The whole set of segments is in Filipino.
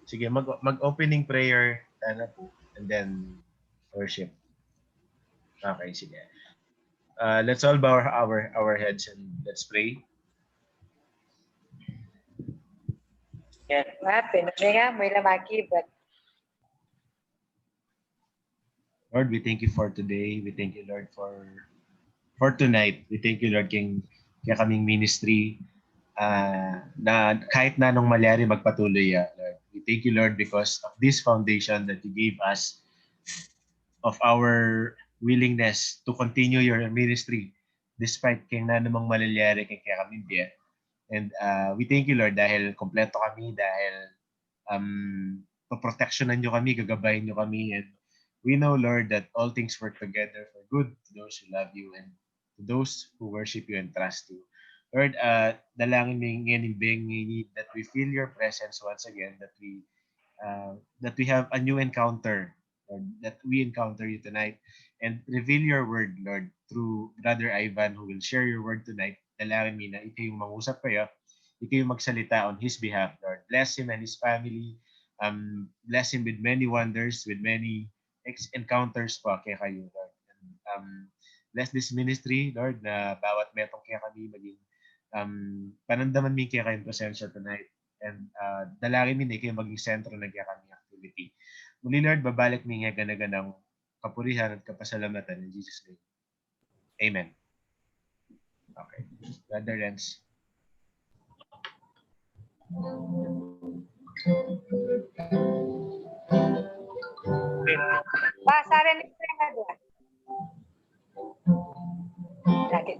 Sige, mag-opening prayer and then worship. Okay, sige. Let's all bow our heads and let's pray. Lord, we thank you for today. We thank you, Lord, for tonight. We thank you, Lord, kaya kaming ministry na kahit na anong malyari magpatuloy, Lord. We thank you, Lord, because of this foundation that you gave us, of our willingness to continue your ministry despite kaya na namang malyari kaya kami diyan. And we thank you, Lord, dahil kompleto kami, dahil paprotectionan nyo kami, gagabayin nyo kami, and we know, Lord, that all things work together for good to those who love you and to those who worship you and trust you. Lord, dalangin ngayon need that we feel your presence once again, that we have a new encounter, Lord, that we encounter you tonight, and reveal your word, Lord, through Brother Ivan, who will share your word tonight. Dalangin mi na ikaw yung mangusap kayo, ikaw yung magsalita on his behalf, Lord. Bless him and his family. Bless him with many wonders, with many encounters pa kaya kayo, Lord. And, bless this ministry, Lord, na bawat metong kaya kami maging panandaman mi kaya kayong presensya tonight. And dalangin mi na ikaw maging sentro ng kaya kami activity. Muli, Lord, babalik mi nga ganaganang kapurihan at kapasalamatan in Jesus' name. Amen. Okay. Brother Renz. Pasaran ni Frank ada. Sakit.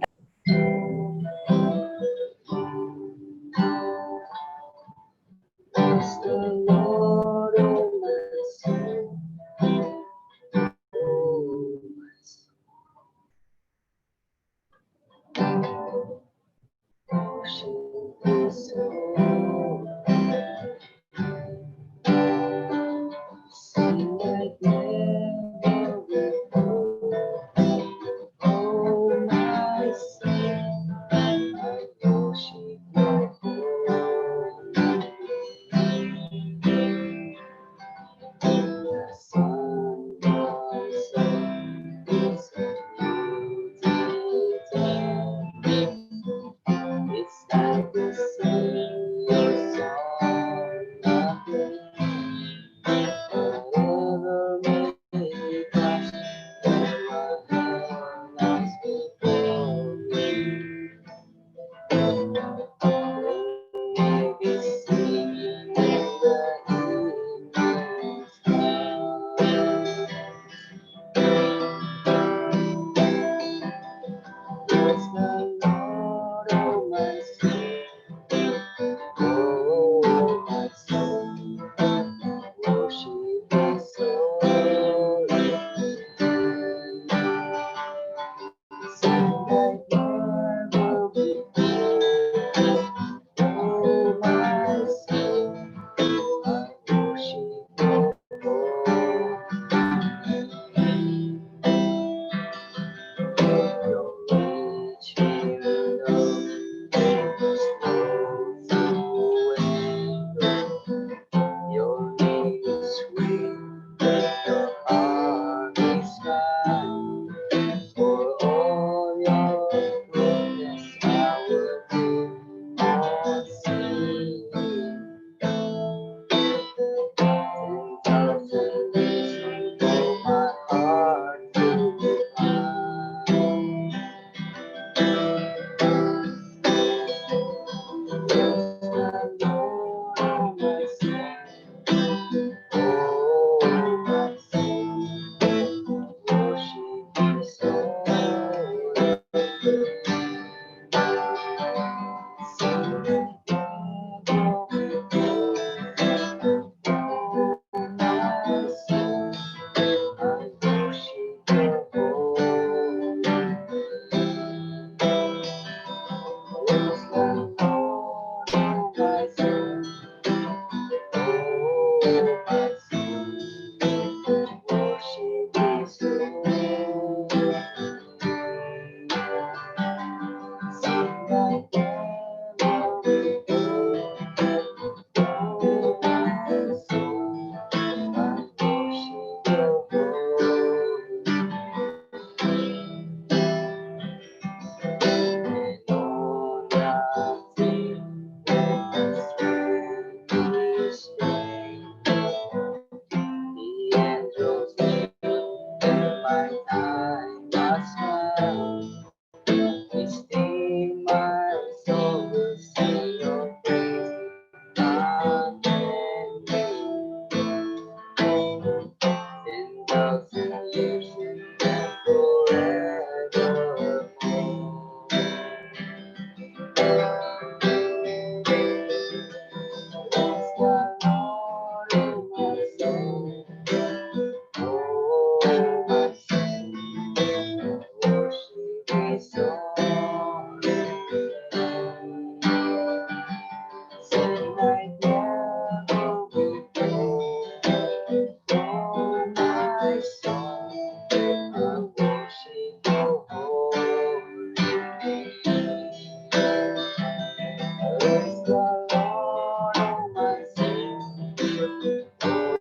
Oh,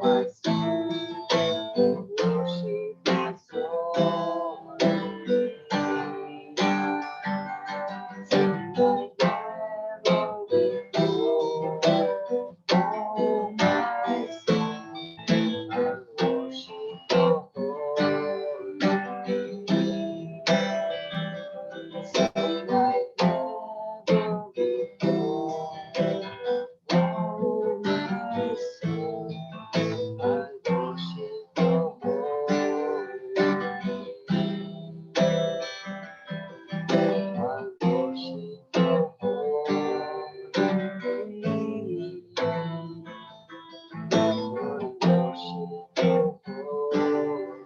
my soul, worship my soul. Tonight never before. Oh, my soul, I worship your holy name. Tonight never before. Oh, my soul, I worship your holy name. I worship your holy name. I worship your holy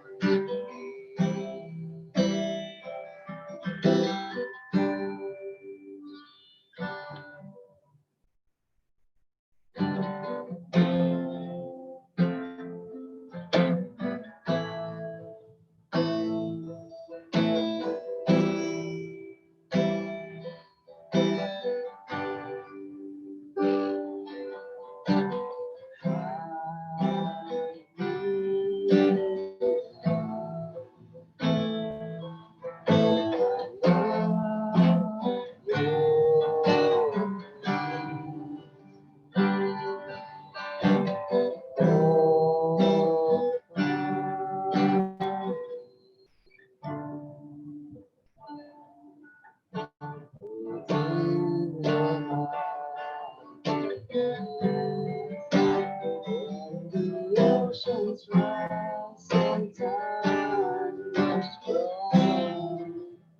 the oceans rise and thunders roll.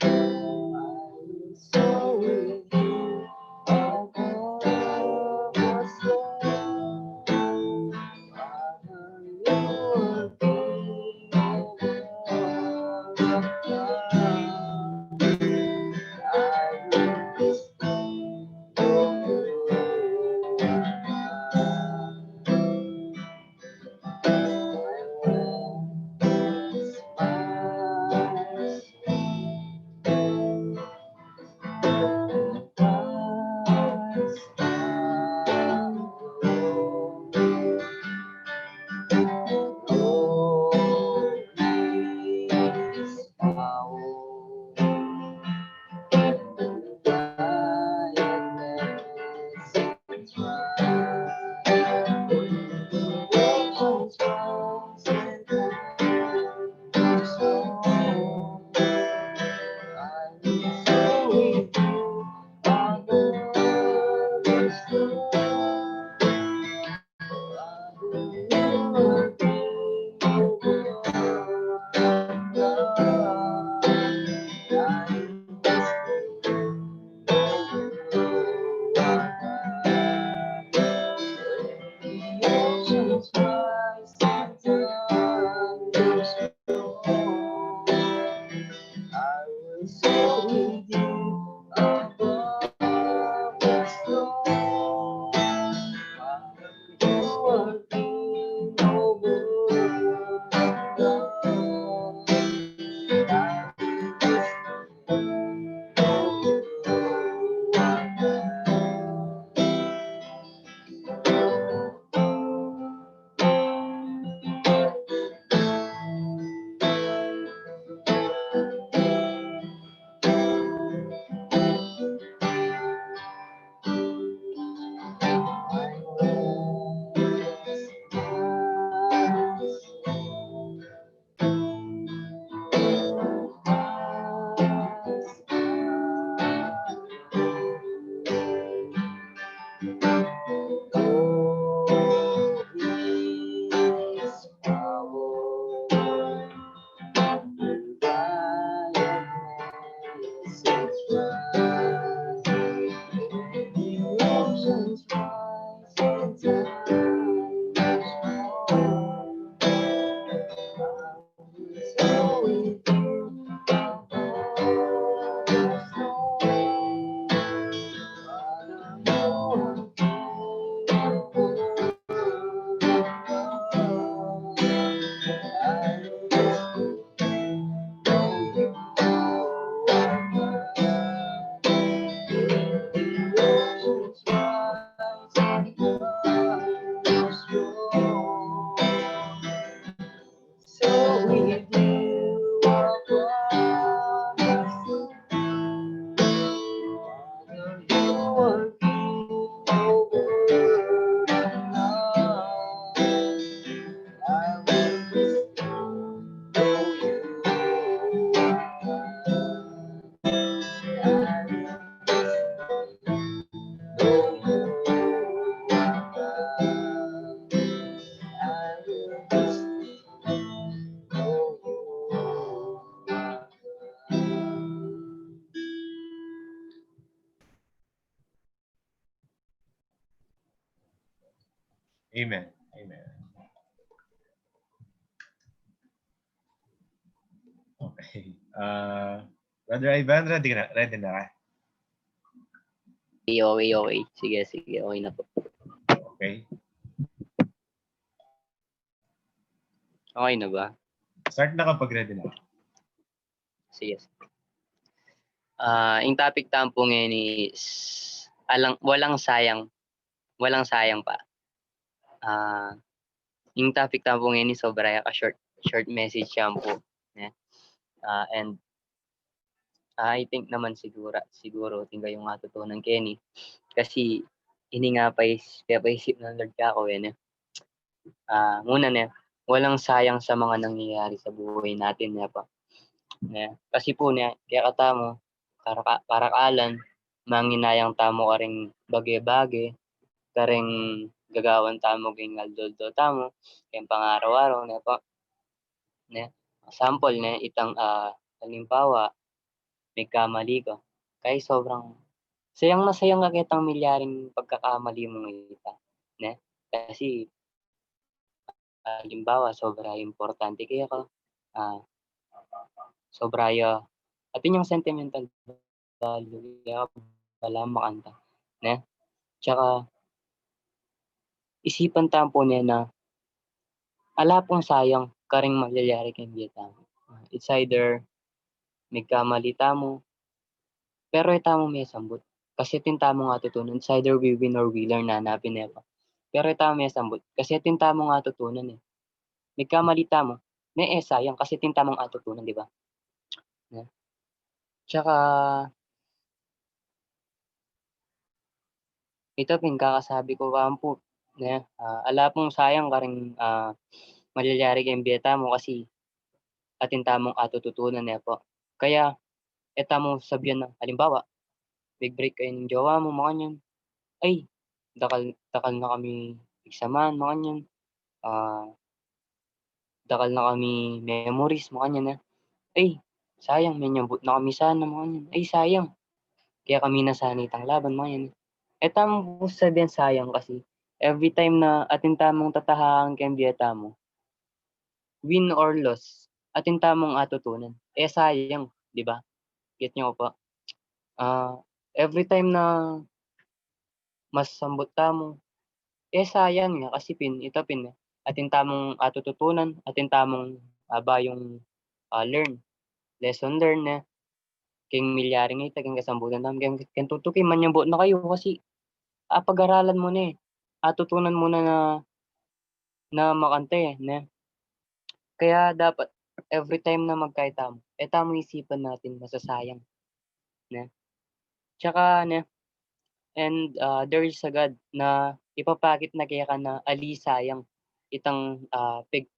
I will soar with you above the storm. Father, you are king over the clouds. I will sing your oceans rise and thunders roll. I will soar with you above the storm. You are king over the Lord. I will Amen. Amen. Okay. Brother Ivan, ready na ka? Okay. Sige, okay na po. Okay. Okay na ba? Start na kapag ready na ka. Sige. Yung topic tampo ngayon is walang sayang pa. Yung topic tampo ngayon is sobra short message yan po. Yeah. And I think naman siguro tingga yung matutunan Kenny kasi ini nga paisip ng Lord ka ako muna na walang sayang sa mga nangyayari sa buhay natin pa. Kasi po kaya katamo karakalan manginayang tamo ka ring bagay-bagay karing gagawan tamo ging aldoldo tamo kayong pangaraw-araw po. Sample itang halimbawa may kamali ka kaya sobrang sayang ka kitang milyaring pagkakamali mo ngayon kasi halimbawa sobra importante kaya ka sobra atin yung sentimental value kaya wala makanta tsaka isipan tampo niya na ala pong sayang karing magyayari kang biyata it's either may kamali tamo pero itamo may sambut kasi tintamo nga tutunan it's either we win or we learn na hanapin pa pero itamo may sambut kasi tintamo nga tutunan may kamali tamo may sayang kasi tintamong atutunan di ba tsaka ito kakasabi ko kampo ala pong sayang karing magyayari kang biyata mo kasi atin tamong atututunan po kaya etamo sabihan na halimbawa big break kayo ng jowa mo mga niyan ay dakal na kami pigsamahan mga niyan dakal na kami memories mga niyan ay sayang may nyambut na kami sana mga niyan ay sayang kaya kami nasanitang laban mga yan etamo sabihan sayang kasi every time na atin tamong tatahakan kang biyata mo win or loss atin tamong atutunan sayang di ba get nyo po every time na mas sambot tamo sayang nga kasi atin tamong atututunan atin tamong bayong lesson learn king milyaring ita king kasambutan tam king tutukin man yung buot na kayo kasi pag-aralan mo atutunan mo na makante kaya dapat every time na magkaita mo tamo isipan natin masasayang tsaka and there is a God na ipapakit na kaya ka na ali sayang itang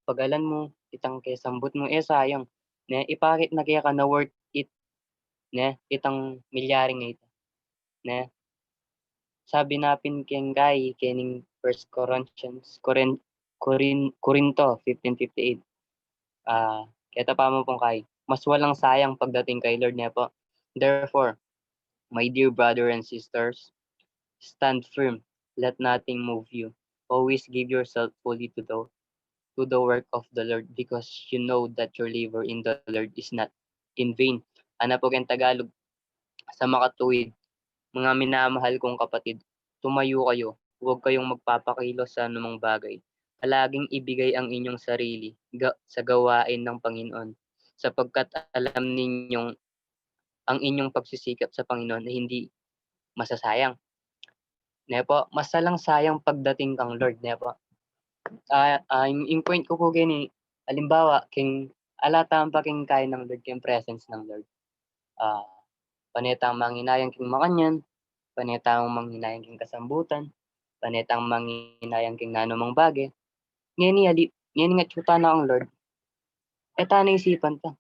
pagalan mo itang kay sambut mo sayang ipakit na kaya ka na worth it itang milyaring ito sabi napin ken kay kening 1 Corinto 15:58 kaya pa mo pong kay mas walang sayang pagdating kay Lord po therefore my dear brother and sisters stand firm let nothing move you always give yourself fully to the work of the Lord because you know that your labor in the Lord is not in vain po ken Tagalog sa makatuwid mga minamahal kong kapatid tumayo kayo huwag kayong magpapakilos sa anumang bagay palaging ibigay ang inyong sarili sa gawain ng Panginoon sapagkat alam ninyong ang inyong pagsisikap sa Panginoon ay hindi masasayang po masalang sayang pagdating kang Lord po yung point ko po gani halimbawa king alatang paking kaya ng Lord king presence ng Lord panetang manginayang king makanyan panetang manginayang king kasambutan panetang manginayang king nanumang bagay ngeni nga tsuta na ang Lord eta na isipan ta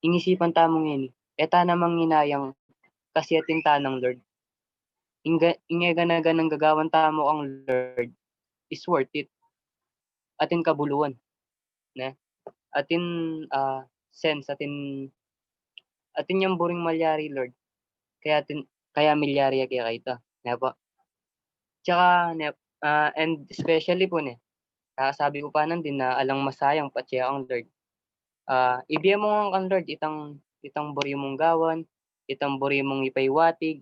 inisipan ta mo ngeni eta na manginayang kasi atin ta ng Lord ingay ganang gagawan ta mo ang Lord is worth it atin kabuluan atin sense atin yung buring malyari Lord kaya milyari kaya kita po tsaka And especially po ne, sabi ko pa nan din na alang masayang patya ang Lord. Ibiya mo ang Lord itang buri mong gawan, itang buri mong ipaywatig,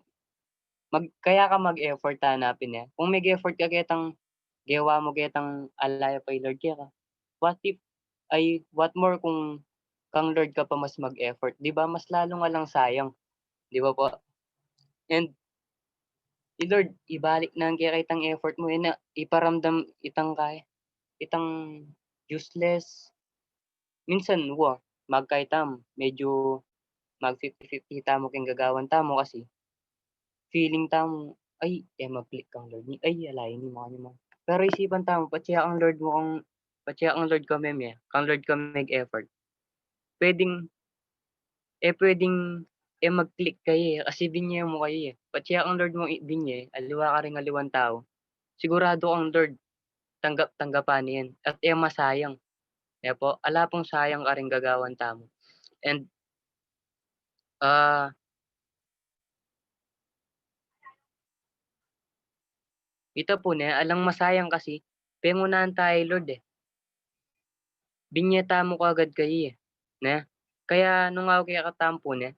kaya ka mag-effort hanapin niya. Kung mag-effort ka ketang gawa mo ketang alaya pay Lord kaya ka. What more kung kang Lord ka pa mas mag-effort, 'di ba? Mas lalo nga lang sayang, 'di ba po? And Lord, ibalik na ang kaya itang effort mo na iparamdam itang useless. Minsan magkaitam medyo mag 50-50 tamo ken gagawan tamo kasi feeling tamo, ay mag-click kang Lord ni ay alayin ni mga pero isipan tamo patsiya ang Lord mo patsiya ang Lord ka meme, kang Lord ka mag-effort. Puwedeng, puwedeng, mag-click kayo, kasi binye mo kayo, patsiya ang Lord mo binye, aliwa ka ring aliwan tao, sigurado ang Lord tanggap-tanggapan yan at masayang. Kaya po, ala pong sayang ka ring gagawan tamo. And, ito po ne, alang masayang kasi, pengunahan tayo Lord binyeta mo kaagad kayo na. Kaya nung ako kaya katampo ne,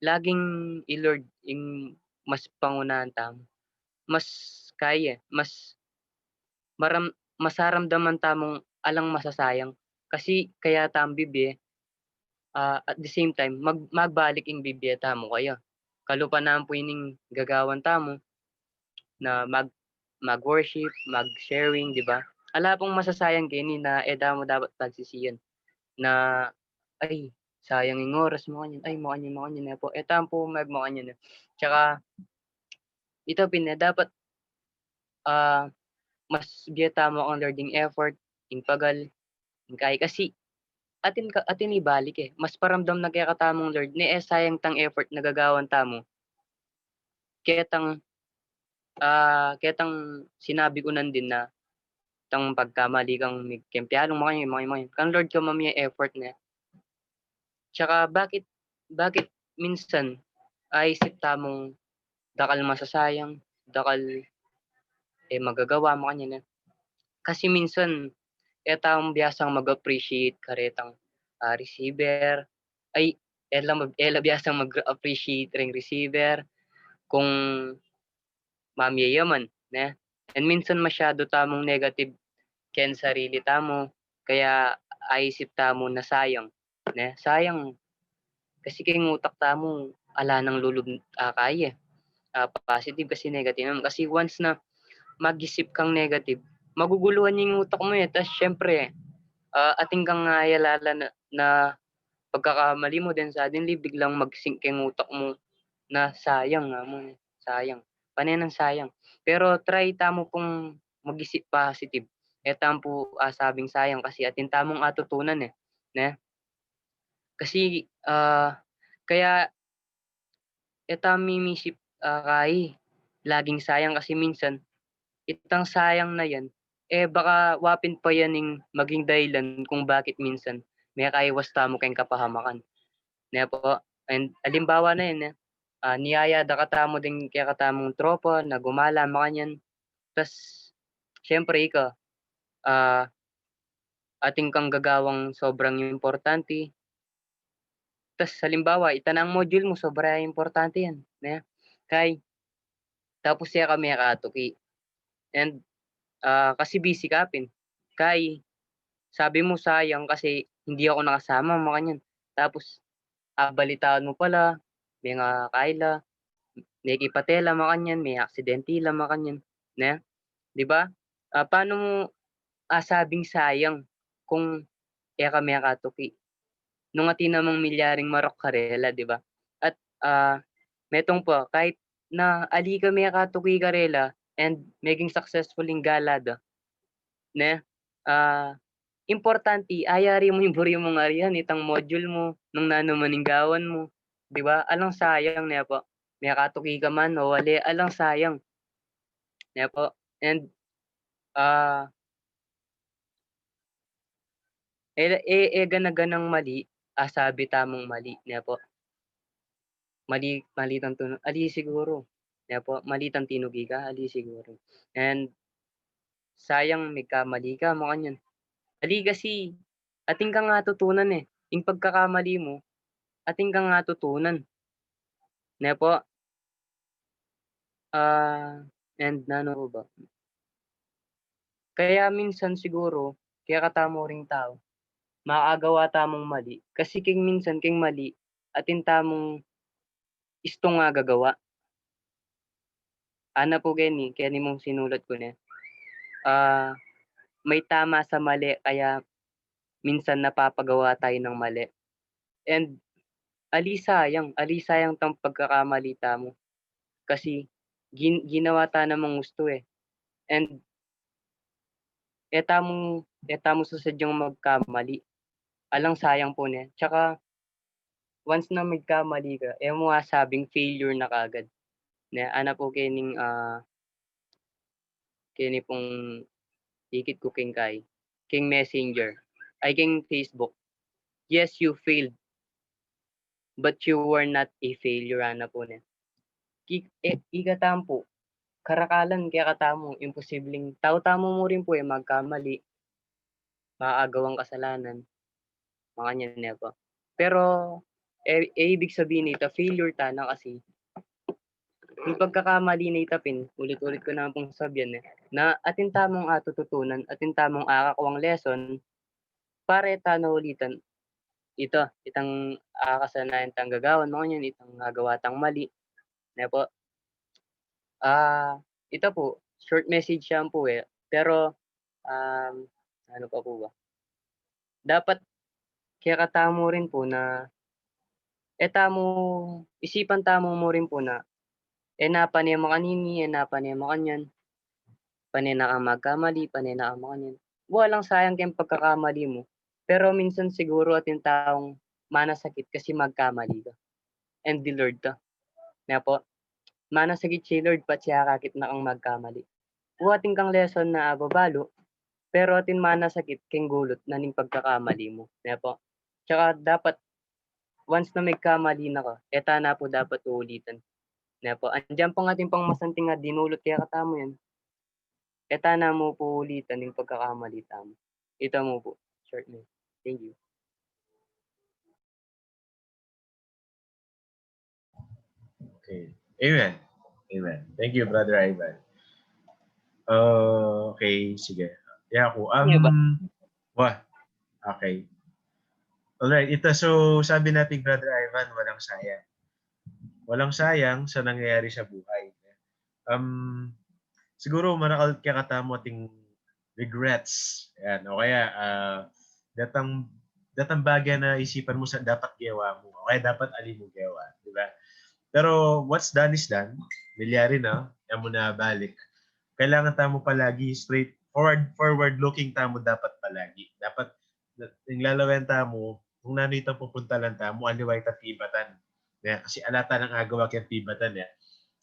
laging i-Lord yung mas pangunahan tamo. Mas kaya, masaramdaman tamong alang masasayang. Kasi kaya tam bibi, at the same time, magbalik yung bibi tamo kayo. Kalupa na po ining gagawan tamo na mag-worship, mag-sharing, di ba? Ala pong masasayang kini na damo dapat pagsisiyan na ay sayang yung oras mo kanyan, ay mo kanyan na po. Tampo mo kanyan na. Tsaka ito dapat mas biyata mo ang learning effort, in pagal, in kay kasi atin ibalik mas paramdam na kaya katamong Lord ni sayang tang effort na gagawan tamo. Ketang ketang sinabi ko nan din na tang pagkamali kang kempyalong mga kang Lord ka mamaya effort na. Tsaka bakit minsan ay isip tamong dakal masasayang, dakal magagawa mo kanya na. Kasi minsan taong biyasang mag-appreciate karetang receiver, ay ela biyasang mag-appreciate ring receiver kung mamyayaman na. And minsan masyado tamong negative ken sarili tamo, kaya isip tamo na sayang, na sayang kasi kay utak tamo ala nang kaya, positive kasi negative naman. Kasi once na mag-isip kang negative, maguguluhan yung utak mo tas siyempre ating kang ayalala na pagkakamali mo then suddenly biglang mag-sync yung utak mo na sayang nga mo, sayang. Panay ng sayang. Pero try tamo pong mag-isip positive. Tampo sabing sayang kasi atin tamong atutunan na. Kasi kaya mimisip kay laging sayang kasi minsan itang sayang na yan, baka wapin pa yan ning maging dahilan kung bakit minsan may kaiwas tamo kayong kapahamakan. Na po, and halimbawa na yan niyayada ka tamo din kaya katamong tropa na gumala makanyan. Tas siyempre ikaw, ating kang gagawang sobrang importante. Tas halimbawa, itanang module mo sobra importante yan. Na, kay tapos siya kami katuki. And kasi busy kapin. Kay sabi mo sayang kasi hindi ako nakasama makanyan. Tapos balitaan mo pala, may nga kaila, may kipatela makanyan, may aksidentila makanyan. Na, 'di ba? Paano mo sabing sayang kung kami katuki? Nung ati namang milyaring marok karela, 'di ba? At metong po kahit na ali kami katuki karela and maging successful ing galada, na importante ayari mo yung buri mong ariyan itang module mo nung nanumaninggawan mo, 'di ba? Alang sayang niya po. May katuki ka man o wali, alang sayang. Niya po. And gana-ganang mali, sabi tamong mali niya po. Mali tang ali siguro. Niya po, mali tang tinugi ka, ali siguro. And sayang may kamali ka, mga ganyan. Ali kasi, ating ka nga tutunan eh. Yung pagkakamali mo, ating ka nga tutunan. Na po, and ano po ba? Kaya minsan siguro, kaya katamo ring tao, maagawa tamong mali. Kasi king minsan king mali, atin tamong isto nga gagawa. Ana po gani, kaya mong sinulat ko na. May tama sa mali, kaya minsan napapagawa tayo ng mali. And alisayang tang pagkakamali tamo. Kasi ginawa ta namang gusto eh. And etamo sasadyang magkamali. Alang sayang po niya. Tsaka once na magkamali ka, mo nga sabing failure na kagad. Na ana po kini pong ikit ko king kay king messenger ay king Facebook. Yes, you failed, but you were not a failure, ana po niya. Ikatampo, karakalan kaya katamo, imposibleng tao-tamo mo rin po magkamali, maaagawang kasalanan, mga ganyan na po. Pero ibig sabihin nito, failure ta na kasi yung pagkakamali na itapin, ulit-ulit ko na pong sabihan na atin tamong tututunan, atin tamong akakuwang lesson, para ta na ulitan itang kasanayan tang gagawan, mga ganyan, itang nagawa tang mali. Na po, ito po, short message yan po pero ano pa po ba? Dapat kaya katamo rin po na isipan tamo mo rin po na napanay mo kanini, napanay mo kanyan, panay na kang magkamali, panay na kang makanyan. Walang sayang kayong pagkakamali mo. Pero minsan siguro ating taong manasakit kasi magkamali ka. And the Lord ka. Na po, manasakit si Lord pat siya kakit na kang magkamali. Buhating kang lesson na babalo, pero atin manasakit keng gulot na ning pagkakamali mo. Na po. Tsaka dapat, once na may kamali na ka, eta na po dapat uulitan. Na po, andyan pang ating pang masanting nga dinulot kaya katamo yan. Eta na mo po ulitan yung pagkakamali tamo. Ito mo po, short name. Thank you. Okay. Amen. Amen. Thank you, Brother Ivan. Okay, sige. Yeah, ako. Wah. Okay. Alright, ito. So, sabi natin, Brother Ivan, walang sayang. Walang sayang sa nangyayari sa buhay. Siguro, marakal kaya katamo ating regrets. Yan. O kaya, datang bagay na isipan mo sa dapat gawa mo. O kaya dapat ali mo gawa. Diba? Pero what's done is done. Milyari na. Yan mo na balik. Kailangan tamo palagi straight forward looking tamo dapat palagi. Dapat yung lalawan tamo kung nano itang pupunta lang tamo aliway ta tibatan. Yeah, kasi alata ng agawa kaya tibatan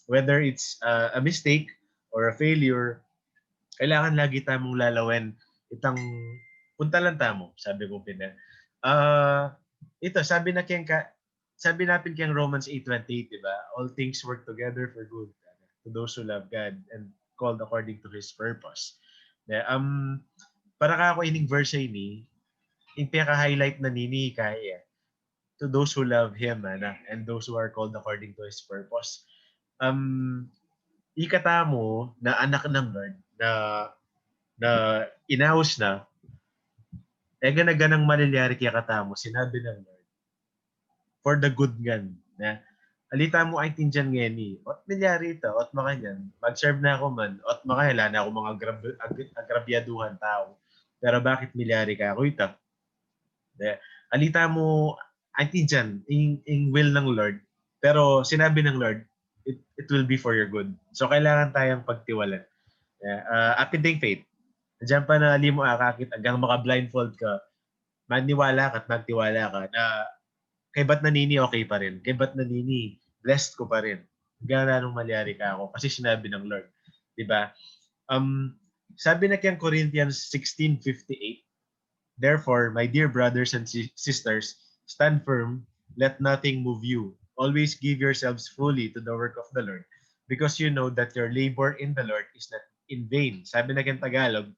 whether it's a mistake or a failure, kailangan lagi tamong lalawan itang punta lang tamo, sabi ko pina. Ito sabi natin kayang Romans 8:28, di ba? All things work together for good to those who love God and called according to His purpose. Para ka ako ining verse ini, yung pinaka-highlight na nini kaya to those who love Him and those who are called according to His purpose. Ikata mo na anak ng Lord na inaus na, ganaganang malilyari kaya katamo, sinabi ng Lord, for the good gan. Na, alita mo ay tinjan ngeni, ot milyari ito, ot makanyan, mag-serve na ako man, ot makahila na ako mga agrabyaduhan tao. Pero bakit milyari ka ako ito? Alita mo, ay tinjan, in will ng Lord, pero sinabi ng Lord, it will be for your good. So, kailangan tayong pagtiwalan. Akin faith. Diyan pa na ali mo akakit hanggang maka-blindfold ka, maniwala ka at magtiwala ka na kay ba't nanini okay pa rin? Kay ba't nanini blessed ko pa rin? Gana nung malyari ka ako kasi sinabi ng Lord. Diba? Sabi na kayang Corinthians 16:58, therefore, my dear brothers and sisters, stand firm, let nothing move you. Always give yourselves fully to the work of the Lord, because you know that your labor in the Lord in vain. Sabi na ng Tagalog,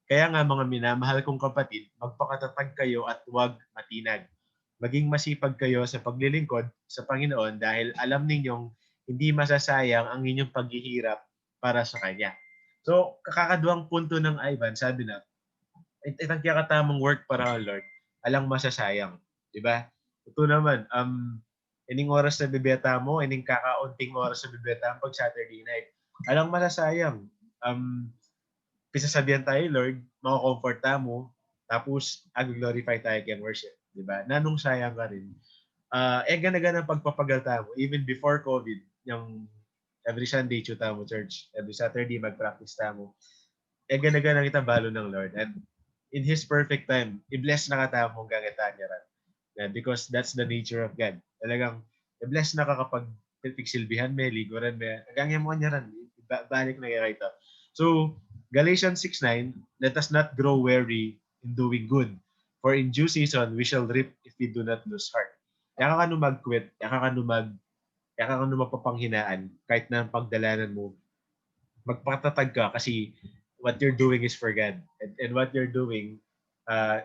kaya nga mga minamahal kong kapatid, magpakatatag kayo at huwag matinag. Maging masipag kayo sa paglilingkod sa Panginoon dahil alam ninyong hindi masasayang ang inyong paghihirap para sa Kanya. So, kakakaduang punto ng Ivan, sabi na, itang katamang work para ang Lord, alang masasayang. Diba? Ito naman, ining oras na bibeta mo, ining kakaunting oras na bibeta mo pag Saturday night, alang masasayang. Pisasabihan tayo, Lord, makakomfort mo, tapos ag-glorify tayo kay worship. Diba? Nanong sayang ka rin. Gana-gana pagpapagalta mo, even before COVID, yung every Sunday, chuta mo church, every Saturday, mag-practice mo, gana-gana kita balo ng Lord. And in His perfect time, i-bless na ka mo gagata niya rin. Yeah, because that's the nature of God. Talagang, i-bless na ka kapag piksilbihan me, liguran me, hanggang mo niya rin, balik na kaya ito. So, Galatians 6:9, let us not grow weary in doing good, for in due season we shall reap if we do not lose heart. Kaya ka mag-quit, kaya ka magpapanghinaan, kahit na pagdalanan mo, magpatatag ka kasi what you're doing is for God. And what you're doing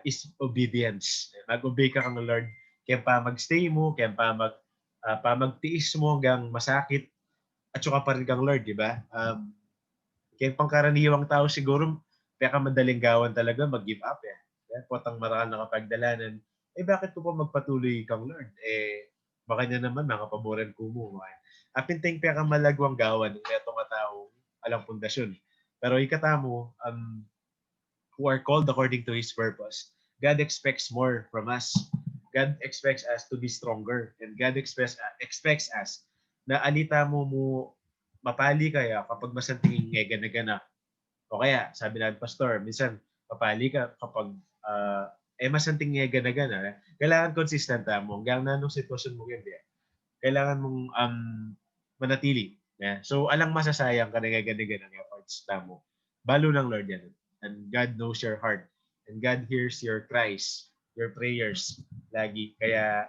is obedience. Mag-obey ka kang Lord. Kaya pa mag-stay mo, kaya pa magtiis mo hanggang masakit, at saka pa rin kang Lord, di ba? Kaya pangkaraniwang tao siguro, kaya ka madaling gawan talaga, mag-give up eh. Kaya potang maral na kapagdalanan, bakit ko pa magpatuloy kang Lord? Baka niya naman, mga paboran ko mo. Apinteng kaya ka malagwang gawan, kaya itong tao, alang pundasyon. Pero ikatamo, who are called according to His purpose, God expects more from us. God expects us to be stronger. And God expects us na alita mo mapali kaya kapag masantingin gana-gana. O kaya, sabi namin, Pastor, minsan mapali ka kapag masanting gana-gana. Kailangan consistent mo. Hanggang na nung sitwasyon mo yun, kailangan mong manatili. Yeah. So, alang masasayang ka na gana-gana ng efforts mo. Balo ng Lord yan. And God knows your heart. And God hears your cries, your prayers lagi. Kaya,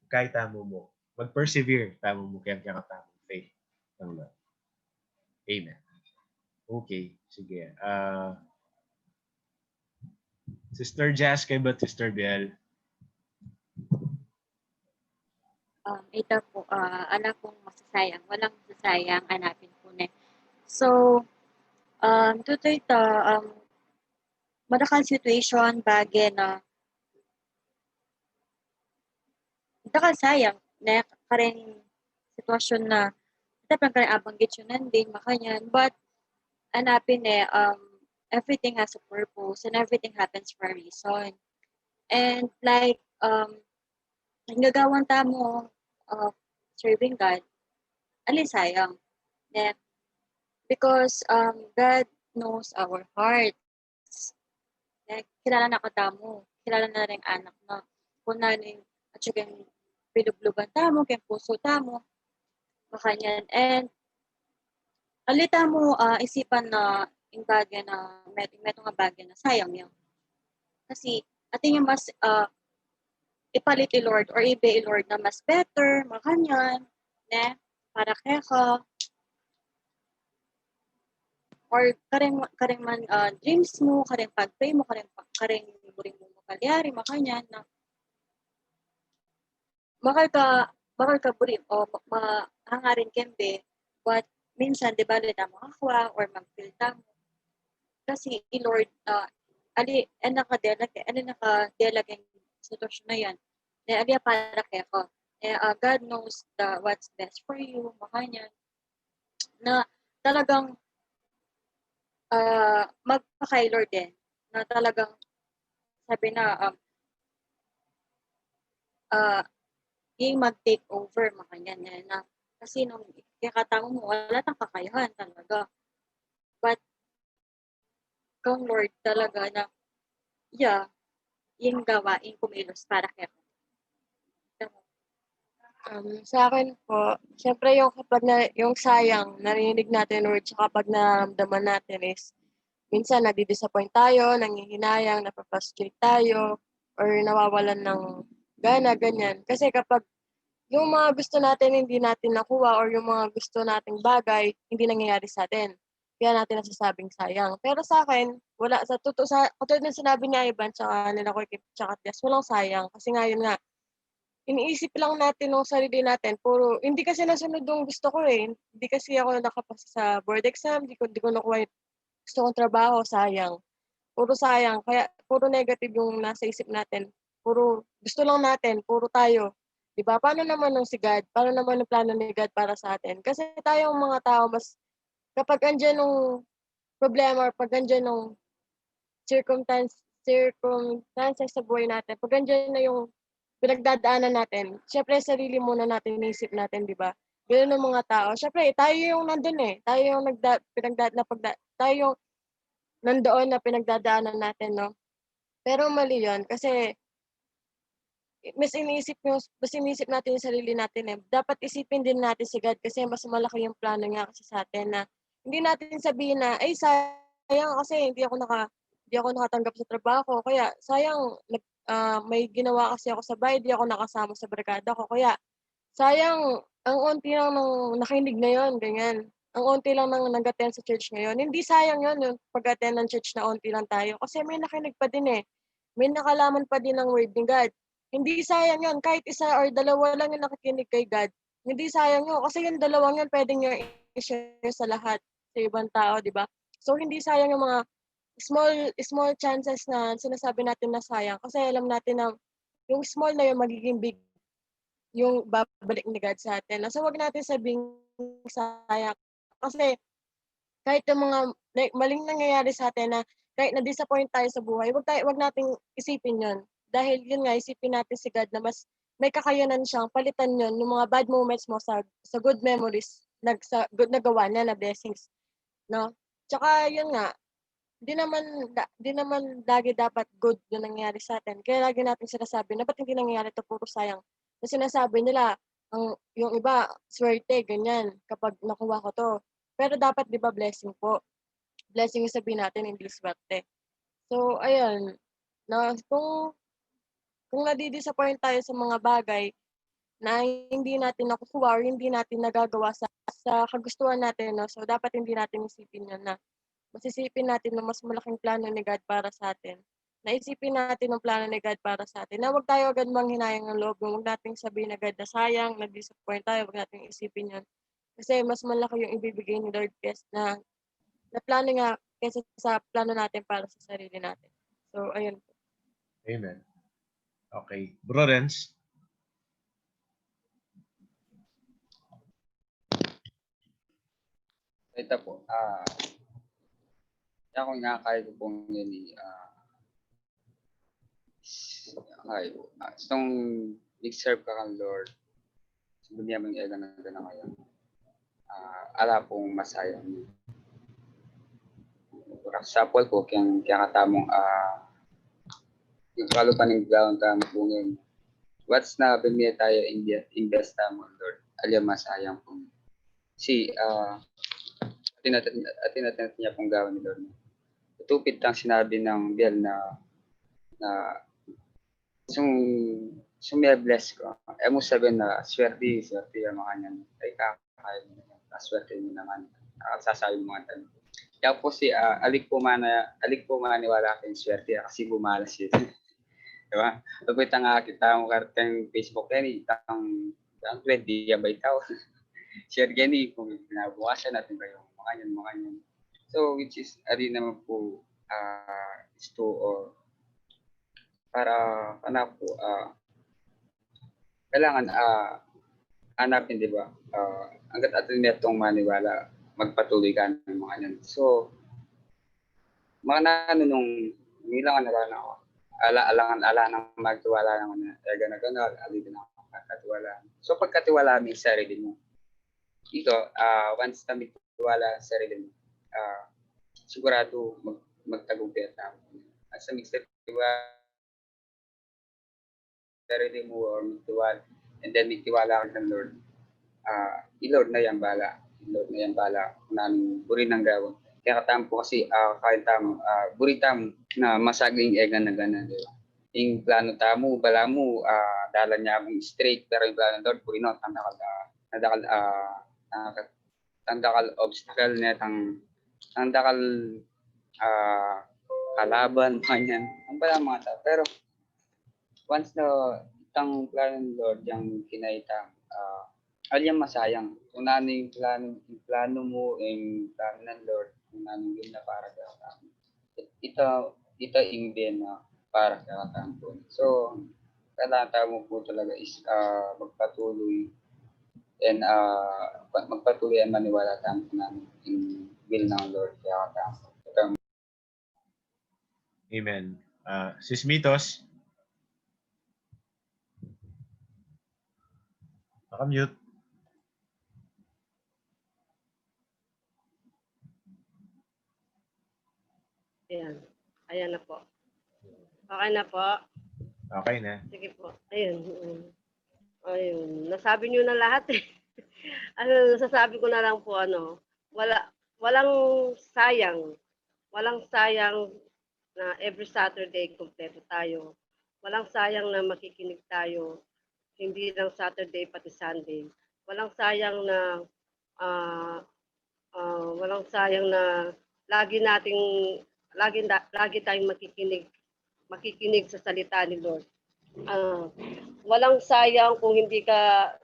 kahit mo, mag-persevere, tamo mo kaya katamong faith ng Lord. Amen. Okay, sige. Sister Jazz, kay ba Sister Biel? Ito po, alam kong masasayang. Walang masasayang, hanapin po na. So, dito ito, madakal situation, bagay na madakal sayang na karing sitwasyon na dapat kaya abanggit yun nandin, makanyan. But, hanapin everything has a purpose and everything happens for a reason. And like, nagagawan mo serving God, alin sayang. Because God knows our hearts. Kilala na katamo, kilala na rin anak na. Kung naning at siyang pinubluban tamo, kaya puso tamo, makanyan. And alita mo isipan na yung bagay na meto nga bagay na sayang yan. Kasi ating yung mas ipalit Lord or ibe Lord na mas better, makanyan, ne, para kaya or karing man dreams mo, karing pag-pray mo, karing buring mo makalyari, makanyan na bakal ka burin o mahangarin kembe, but minsan, di ba, lita makakwa or mag-feel mo. Kasi, Lord, nakadelag yung sitwasyon na yan. Ali para kaya ko. God knows what's best for you, makanya. Na talagang magpa-kay Lord din. Na talagang sabi na yung mag-take over, makanya na kasi nung kakatamo mo, wala tang kakayahan talaga. But, kung Lord talaga na, yung gawain kumilos para kaya. Sa akin po, syempre yung kapag yung sayang, narinig natin Lord, sa kapag naramdaman natin is, minsan nadi-disappoint tayo, nangihinayang, napapastrate tayo, or nawawalan ng gana, ganyan. Kasi kapag yung mga gusto natin hindi natin nakuha or yung mga gusto nating bagay hindi nangyayari sa atin. kaya natin nasasabing sayang. Pero sa akin, wala sa totoo sa katulad ng sinabi ni Ivan tsaka nila Kuya Kip tsaka Tias, walang sayang. Kasi nga yun nga, iniisip lang natin yung sarili natin. Puro hindi kasi nasunod yung gusto ko eh. Hindi kasi ako nakapasa sa board exam, di ko nakuha yung gusto kong trabaho, sayang. Puro sayang. Kaya puro negative yung nasa isip natin. Puro gusto lang natin, puro tayo. 'Di ba? Paano naman yung si God? Paano naman yung plano ni God para sa atin? Kasi tayong mga tao mas kapag andiyan nung problema or pag andiyan nung circumstances sa buhay natin, pag andiyan na yung pinagdadaanan natin, siyempre sarili muna natin iniisip natin, 'di ba? Gano'n ang mga tao. Siyempre tayo yung nandun eh. Tayo yung tayo yung nandoon na pinagdadaanan natin, no? Pero mali 'yun kasi mas iniisip natin yung sarili natin eh. Dapat isipin din natin si God kasi mas malaki yung plano niya kasi sa atin na hindi natin sabihin na, ay sayang kasi hindi ako nakatanggap sa trabaho. Kaya sayang may ginawa kasi ako sa bahay, di ako nakasama sa barkada ko. Kaya sayang ang onti lang ng nakinig na yon ganyan. Ang onti lang ng nag-attend sa church ngayon. Hindi sayang yun, yung pag-attend ng church na onti lang tayo. Kasi may nakinig pa din eh. May nakalaman pa din ng word ni God. Hindi sayang yun. Kahit isa or dalawa lang yung nakikinig kay God. Hindi sayang yun. Kasi yung dalawang yun pwede nyo i-share sa lahat, sa ibang tao, di ba? So, hindi sayang yung mga small chances na sinasabi natin na sayang. Kasi alam natin na yung small na yun magiging big yung babalik ni God sa atin. So, wag natin sabing sayang. Kasi kahit yung mga maling nangyayari sa atin na kahit na-disappoint tayo sa buhay, wag nating isipin yun. Dahil yun nga, isipin natin si God na mas may kakayanan siyang palitan yun, yung mga bad moments mo sa good memories, sa good na gawa niya na blessings. No? Tsaka yun nga, di naman lagi dapat good yung nangyayari sa atin. Kaya lagi natin sinasabi na ba't hindi nangyayari ito, puro sayang. Kasi sinasabi nila, yung iba, swerte, ganyan, kapag nakuha ko to. Pero dapat, di ba, blessing po. Blessing yung sabihin natin, hindi swerte. So, ayun, na kung nadi-disappoint tayo sa mga bagay na hindi natin nakukuha or hindi natin nagagawa sa kagustuhan natin, no? So, dapat hindi natin isipin yun na masisipin natin na mas malaking plano ni God para sa atin. Naisipin natin ang plano ni God para sa atin. Na huwag tayo agad manghinayang ng loob. Huwag nating sabihin agad na sayang, nag-disappoint tayo. Huwag nating isipin yun. Kasi mas malaki yung ibibigay ni Lord Yes na plano nga kaysa sa plano natin para sa sarili natin. So, ayun po. Amen. Okay. Bro Renz? Ito po, ako nga kaya ko pong yun itong nag-serve ka kang Lord, sabi niya mong ega na ngayon, ala pong masayang niyo. Sapol po, kaya katamong yung kalupan ng ground tamong bungin. What's na bimiya tayo invest mo, Lord, alam masayang po. Atin niya pong gawin ni Lord. Tupid lang sinabi ng Biel na bless ko. Mo sabihin na swerte yung mga niyan. Ay kakaya mo naman. Swerte mo naman. Sasabi mo mga tanong. Kaya po alik po maniwala kayong swerte kasi bumalas yun. Diba? Pagkita nga kita mo karteng Facebook yan, itang 20 ba ikaw? Share gani kung pinabukasan natin kayo mga yan. So which is ari naman po is to or para po kailangan hanapin, di ba? Hanggat atin netong maniwala, magpatuloy ka ng mga yan. So mga nanunong nilang na ako. Ala nang magtiwala naman na gano'n, alin din ako magkatiwala. So pagkatiwala mo sa sarili mo, ito, once na magtiwala sa sarili mo, sigurado magtagumpay at tama. At sa magtiwala sarili mo or magtiwala, and then magtiwala ka ng Lord, i-Lord na yan bala. Namin buri ng gawin. Kaya katampo kasi kahit tamo, buri tamo na masaging ega na gana. Diba? Yung plano tamo, bala mo, dala niya akong straight, pero yung plano Lord, buri no, tandakal obstacle na tang ang dakal kalaban, ganyan. Ang pala mga tao. Pero once na itang plano ng Lord yung kinaita, alyang masayang. Kung ano yung plano mo, yung plano ng Lord, kung ano yung na para ka. Ito yung din na para ka po. So, kailangan mo po talaga is magpatuloy and magpatuloy ang maniwala tayo na yung will ng Lord. Kaya ito. Amen. Sis Mitos. Naka-mute. Ayan. Ayan na po. Okay na po. Okay na. Sige po. Ayun. Ayun. Nasabi niyo na lahat eh. Ano, nasasabi ko na lang po, walang sayang. Walang sayang na every Saturday kumpleto tayo. Walang sayang na makikinig tayo. Hindi lang Saturday, pati Sunday. Walang sayang na walang sayang na lagi tayong makikinig sa salita ni Lord. Walang sayang kung hindi ka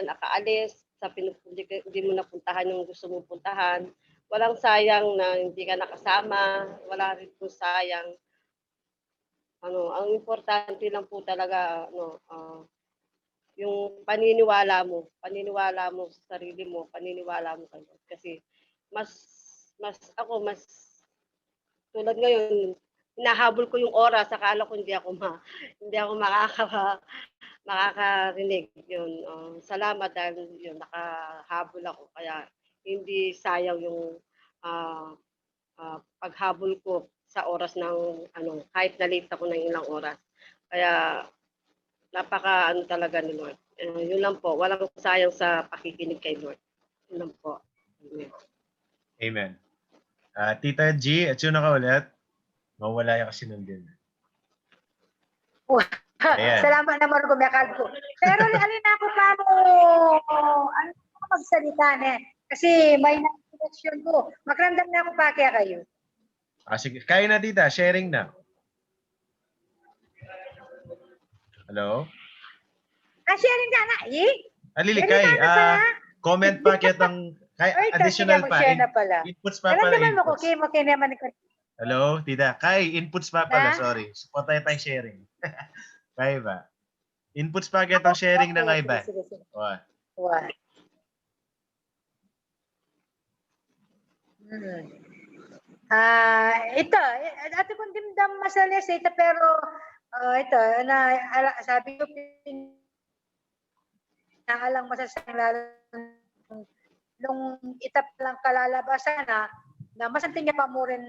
nakaalis hindi mo napuntahan yung gusto mong puntahan. Walang sayang na hindi ka nakasama, wala rin po sayang. Ang importante lang po talaga yung paniniwala mo sa sarili mo, paniniwala mo kay Lord. Kasi mas tulad ngayon, hinahabol ko yung oras, akala ko hindi ako makakarinig. Yun, salamat dahil yun, nakahabol ako. Kaya hindi sayang yung paghabol ko sa oras ng kahit na-late ako ng ilang oras. Kaya napaka talaga ni Lord. Yun lang po, walang sayang sa pakikinig kay Lord. Yun lang po. Amen. Tita G, at yun na ka ulit. Mawala yung kasi nandun. Ayan. Salamat naman gumekal ko. Pero alin ako kamo, ano ko magsalita ne? Kasi may na-question ko. Magrandam na ako pa kaya kayo. Sige. Kaya na, tita. Sharing na. Hello? Sharing ka na, eh? Alilikay. Comment pa kitang additional pa. Share na pala. Inputs pa pala. Naman mo ko, okay naman ko. Hello, tita. Kay, inputs pa pala. Sorry. Support tayo tayong sharing. Kaya ba? Inputs pa kitang sharing na nga iba. Sige. What? Ito, ato kong dimdam masalis ito, pero ito, sabi ko, naalang masasayang lalo nung itap lang kalalabasan na masanting niya pa mo rin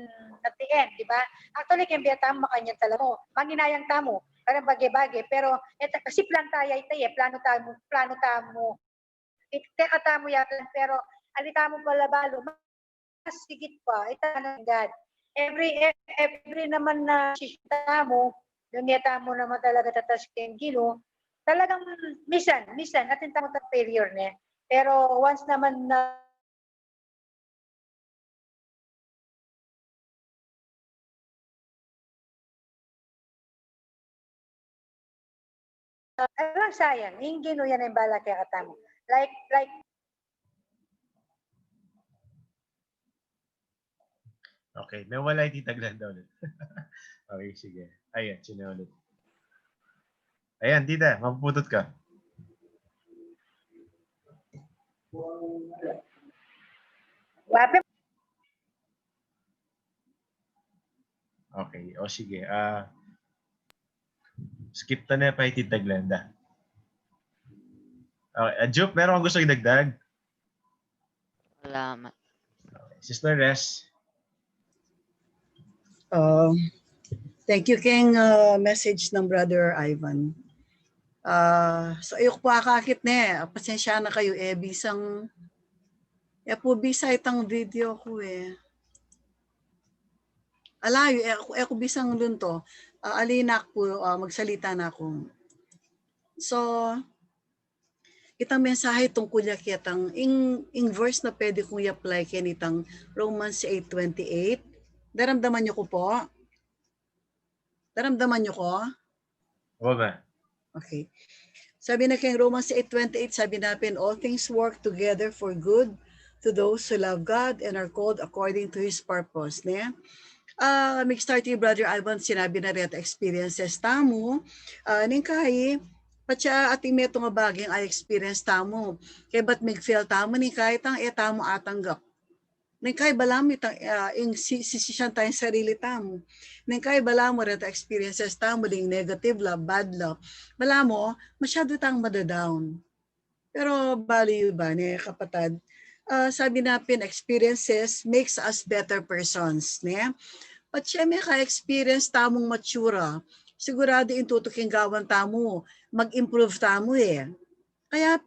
at the end, di ba? Actually, kaya biya tamo makanyang tala mo, manginayang tamo, parang bagay-bagay, pero ito, kasi plano tamo, teka tamo yata, pero alita mo pala balo, mas sigit pa, ito na God. Every naman na sisita mo, yung yata mo naman talaga tatas keng gilo, talagang misan, atin tamo ta failure ne. Pero once naman na sayang, yung gino yan ang bala kaya katamo. Like Okay, may wala yung tita Glenda ulit. Okay, sige. Ayan, sino ulit. Ayan, tita, mapuputot ka. wape Okay, o sige. Skip na pa yung tita Glenda. Okay, Jup, meron kang gusto idagdag? Salamat. Okay. Sister Res. Thank you King message ng Brother Ivan. So ayok po akakit ne. Pasensya na kayo bisang po bisa itang video ko Alayo ako bisang lunto. Alinak po magsalita na ako. So itang mensahe tungkol ya kitang in verse na pwede kong i-apply kinitang Romans 8:28. Daramdaman niyo ko po? Daramdaman niyo ko? Oo ba? Okay. Sabi na kay Romans 8:28, sabi natin, all things work together for good to those who love God and are called according to His purpose. Ne? Mag-start yung Brother Ivan, sinabi na rin at experiences tamo. Ningkay, patya ating meto nga baging ay experience tamo. Kaya ba't mag-fail tamo, ningkay tang etamo atanggap. Ningkay balam itang sisisyan tayong sarili tamo. Ningkay balam mo rin experiences tamo, ding negative love, bad love. Balam mo, masyado tang madadown. Pero bali ba ni kapatid? Sabi natin, experiences makes us better persons. Ne? At siya may ka-experience tamong matura. Sigurado intutuking gawan tamo, mag-improve tamo eh. Kaya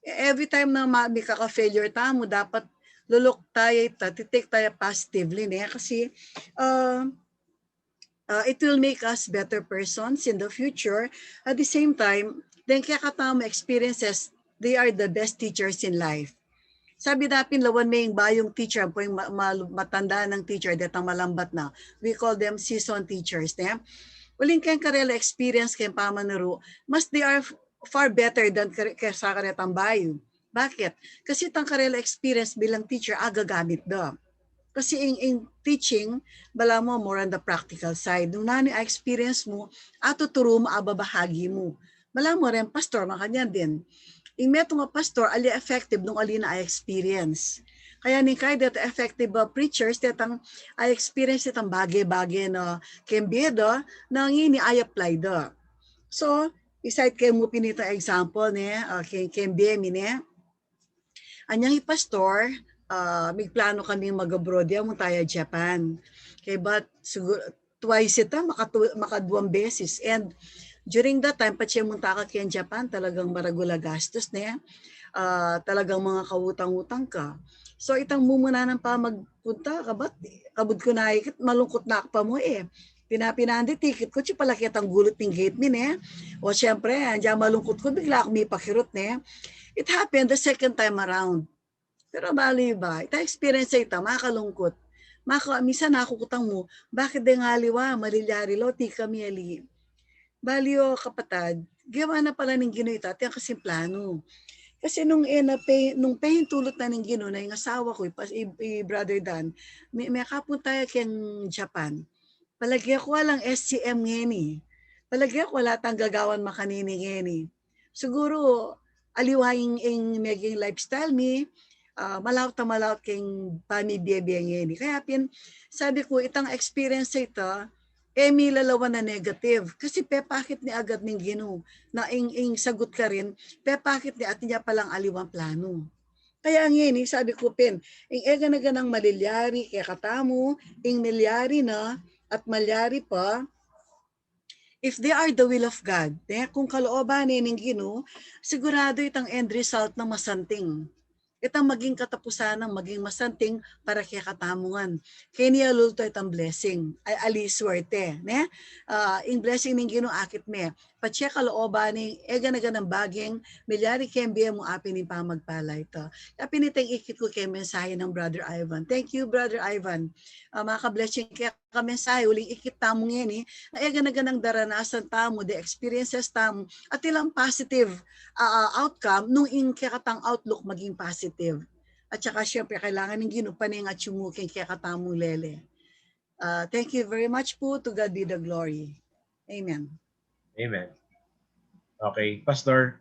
every time na may kaka-failure tamo, dapat lulok tayo, titake tayo positively. Ne? Kasi it will make us better persons in the future. At the same time, then kaya katamo experiences, they are the best teachers in life. Sabi natin, lawan may bayong teacher, po yung matanda ng teacher, detang malambat na. We call them seasoned teachers. Ne? Uling kayong karela experience kayong pamanuro, mas they are far better than sa karetang bayo. Bakit? Kasi tang karela experience bilang teacher, agagamit do. Kasi in teaching, bala mo more on the practical side. Nung nani experience mo, atuturo mo, ababahagi mo. Bala mo rin, pastor, makanya din. Yung meto nga pastor, ali effective nung ali na experience. Kaya ni kay that effective preachers, datang I experience itang bagay-bagay na kembedo na ngini I apply do. So, isite kay mo pinito example ni kembe mi ni. Anyang pastor, may plano kami mag-abroad yung tayo Japan. Kaya but siguro twice ita makaduwang beses and during that time, pati siya munta ka kaya Japan, talagang maragula gastos na yan. Talagang mga kawutang-utang ka. So itang mumuna ng pa magpunta ka, ba't kabud ko na ikit, malungkot na pa mo eh. Pinapinandi ticket ko, pala kitang gulot ng gate min eh. O syempre, andyan malungkot ko, bigla ako may pakirot na eh. It happened the second time around. Pero bali ba, ita experience sa ita, makalungkot. Misa nakukutang mo, bakit din nga liwa, malilyari lo, ti kami ali. Baliyo kapatad, gawa na pala ng Ginoo ito at yung kasimplano. Kasi nung pahin tulot na ng Ginoo na yung asawa ko, brother Dan, may kapun tayo kayang Japan. Palagi ako walang SCM ngeni. Palagi ako wala tang gagawan makanini ngeni. Siguro, aliwaing ang maging lifestyle mi, malawt kayong pamibiyebiyang ngeni. Kaya sabi ko, itang experience ito, may lalawan na negative. Kasi pepakit ni agad ng Ginoo na ing sagot ka rin, pepakit ni at niya palang aliwang plano. Kaya ang yun, sabi ko ing ega na ganang malilyari, kaya katamo, ing nilyari na at malyari pa, if they are the will of God, kung kalooban ni ng Ginoo, sigurado itang end result na masanting. Itang maging katapusan ng maging masanting para kaya katamungan. Kaya niya lulto itang blessing. Ay ali swerte. Ne? In blessing ng Ginoo akit me. Patsya kalooban ng ega ng baging milyari kembye mo apin ng pamagpala ito. Pinitang ikit ko kay mensahe ng Brother Ivan. Thank you, Brother Ivan. Maka-blessing kaya ka-mensahe. Uling ikit tamong yan ega ng daranasan tamo, the experiences tamo, at ilang positive outcome nung kaya outlook maging positive. At saka syempre kailangan ng Ginoo paning at sumuking kaya katamong lele. Thank you very much po. To God be the glory. Amen. Amen. Okay, Pastor.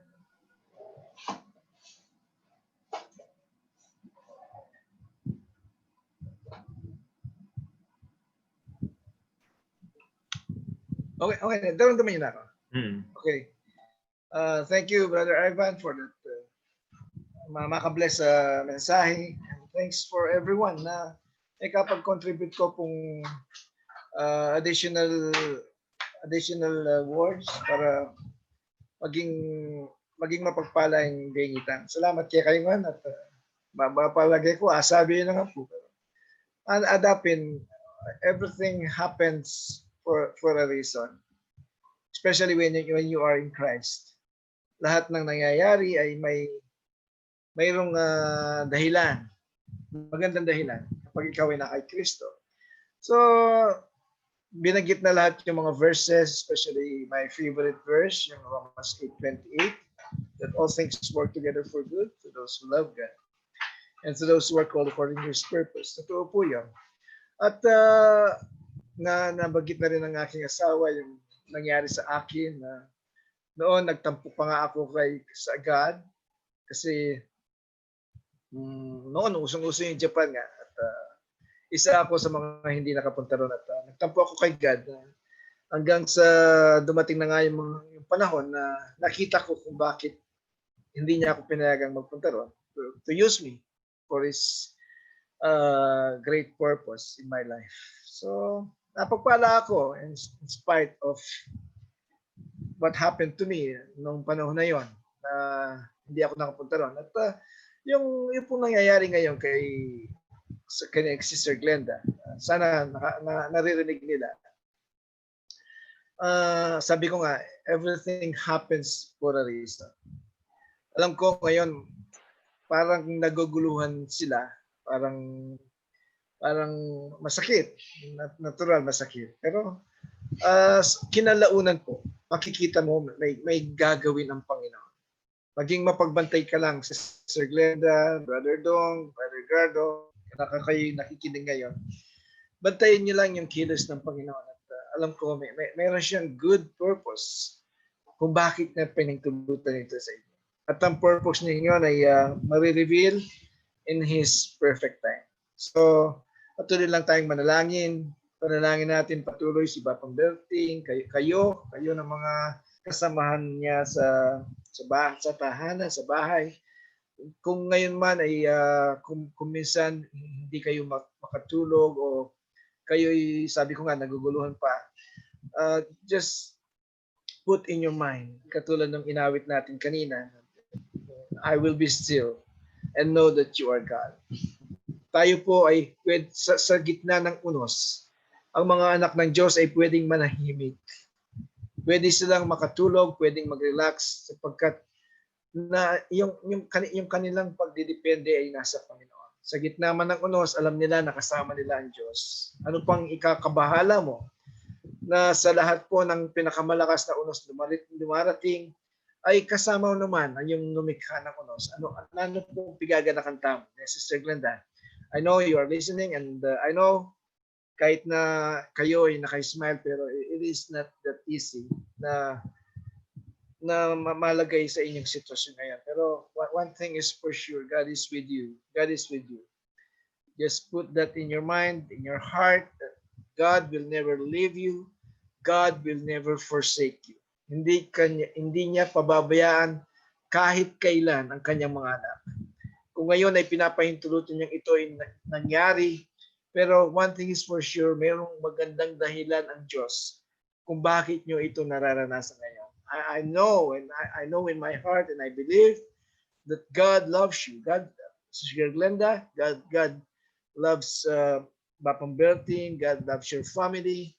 Okay. Daramdaman niyo na ako. Okay. Thank you, Brother Ivan, for that makabless mensahe. And thanks for everyone na ikapag-contribute ko pong additional words para maging mapagpala yung bengitan. Salamat kaya kayo man at mapalagay ko, sabi na nga po. Adapin, everything happens for a reason. Especially when you are in Christ. lahat ng nangyayari ay mayroong dahilan, magandang dahilan kapag ikaw ay naka Kristo. So, binanggit na lahat yung mga verses, especially my favorite verse, yung Romans 8:28, that all things work together for good to those who love God and to those who are called according to His purpose. Totoo po yun. At nabanggit na rin ng aking asawa yung nangyari sa akin na noon nagtampo pa nga ako sa God kasi noon usong-uso yung Japan nga at isa ako sa mga hindi nakapunta ron at nagtampo ako kay God hanggang sa dumating na nga yung panahon na nakita ko kung bakit hindi niya ako pinayagang magpunta ron to use me for His great purpose in my life. So, napagpala ako in spite of what happened to me nung panahon na yon na hindi ako nakapunta ron. At yung pong nangyayari ngayon kay Sister Glenda, sana naririnig nila. Sabi ko nga, everything happens for a reason. Alam ko ngayon, parang naguguluhan sila, parang masakit, natural masakit. Pero kinalaunan po, makikita mo may gagawin ang Panginoon. Maging mapagbantay ka lang sa Sister Glenda, Brother Dong, Brother Gardo, na kayo nakikinig ngayon. Bantayin niyo lang yung kilos ng Panginoon. At alam ko, mayroon siyang good purpose kung bakit na pinagtulutan ito sa inyo. At ang purpose niyo ay marireveal in His perfect time. So, patuloy lang tayong manalangin. Panalangin natin patuloy si Bapang Berting, kayo ng mga kasamahan niya sa tahanan, sa bahay. Kung ngayon man ay kung minsan hindi kayo makatulog o kayo sabi ko nga naguguluhan pa, just put in your mind, katulad ng inawit natin kanina, I will be still and know that you are God. Tayo po ay sa gitna ng unos. Ang mga anak ng Diyos ay pwedeng manahimik. Pwede silang makatulog, pwedeng mag-relax sapagkat na yung kanilang pagdidepende ay nasa Panginoon. Sa gitna man ng unos, alam nila na kasama nila ang Diyos. Ano pang ikakabahala mo na sa lahat po ng pinakamalakas na unos dumarating ay kasama mo naman ang yung lumikha ng unos. Ano pong pigaganakan tamo? Sister Glenda, I know you are listening and I know kahit na kayo ay naka-smile pero it is not that easy na malagay sa inyong sitwasyon ngayon. Pero one thing is for sure, God is with you. God is with you. Just put that in your mind, in your heart, that God will never leave you. God will never forsake you. Hindi niya pababayaan kahit kailan ang kanyang mga anak. Kung ngayon ay pinapahintulutan niyang ito ay nangyari, pero one thing is for sure, mayroong magandang dahilan ang Diyos kung bakit niyo ito nararanasan ngayon. I know and I know in my heart and I believe that God loves you. God, Sister Glenda, God loves Bapang Berting, God loves your family.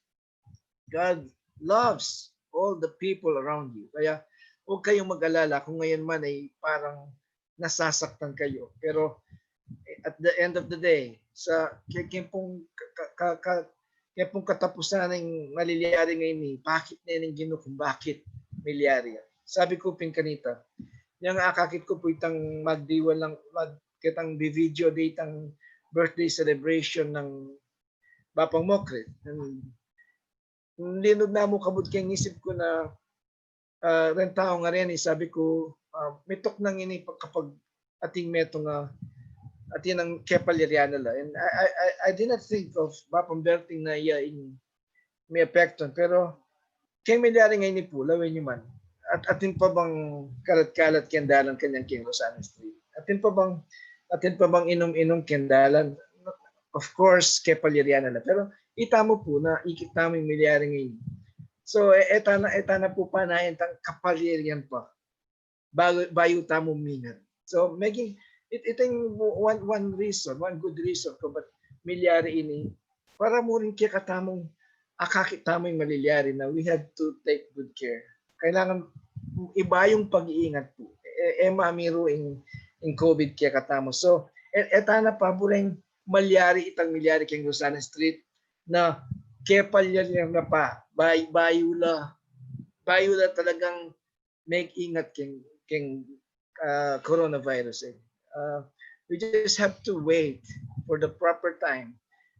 God loves all the people around you. Kaya huwag kayong mag-alala kung ngayon man ay parang nasasaktan kayo. Pero at the end of the day, sa kaya pong katapusan ng maliliyari ngayon ni, bakit na yung Ginoo kung bakit milyari. Sabi ko pinkanita, yung akakit ko po itang magdiwal lang, kitang video date ang birthday celebration ng Bapang Mokret. Linod na mo kabut kayong isip ko na ren tao nga rin, sabi ko, mitok nang ini kapag ating meto nga atin ang kepalyariana la. And I did not think of Bapang Berting na may epekton, pero kaya milyari ngayon ni Pula, when you man, atin pa bang kalat-kalat kendalan kanyang King Rosana Street? Atin pa bang inom-inom kendalan? Of course, kepalyariana na. Pero itamo po na ikit namin milyari ngayon. So, eta na po pa na itang kapalyarian pa. Bayo tamo mingan. So, making itong one reason, one good reason ko ba't milyari ini, para mo rin kaya katamong akakit tamang maliliari na we have to take good care. Kailangan iba yung pag-iingat po. Mamiru in COVID kaya katamo. So, etana pa bureng malyari itang milyari keng Rosana Street na kepal yan na pa, bayula talagang make ingat keng coronavirus. We just have to wait for the proper time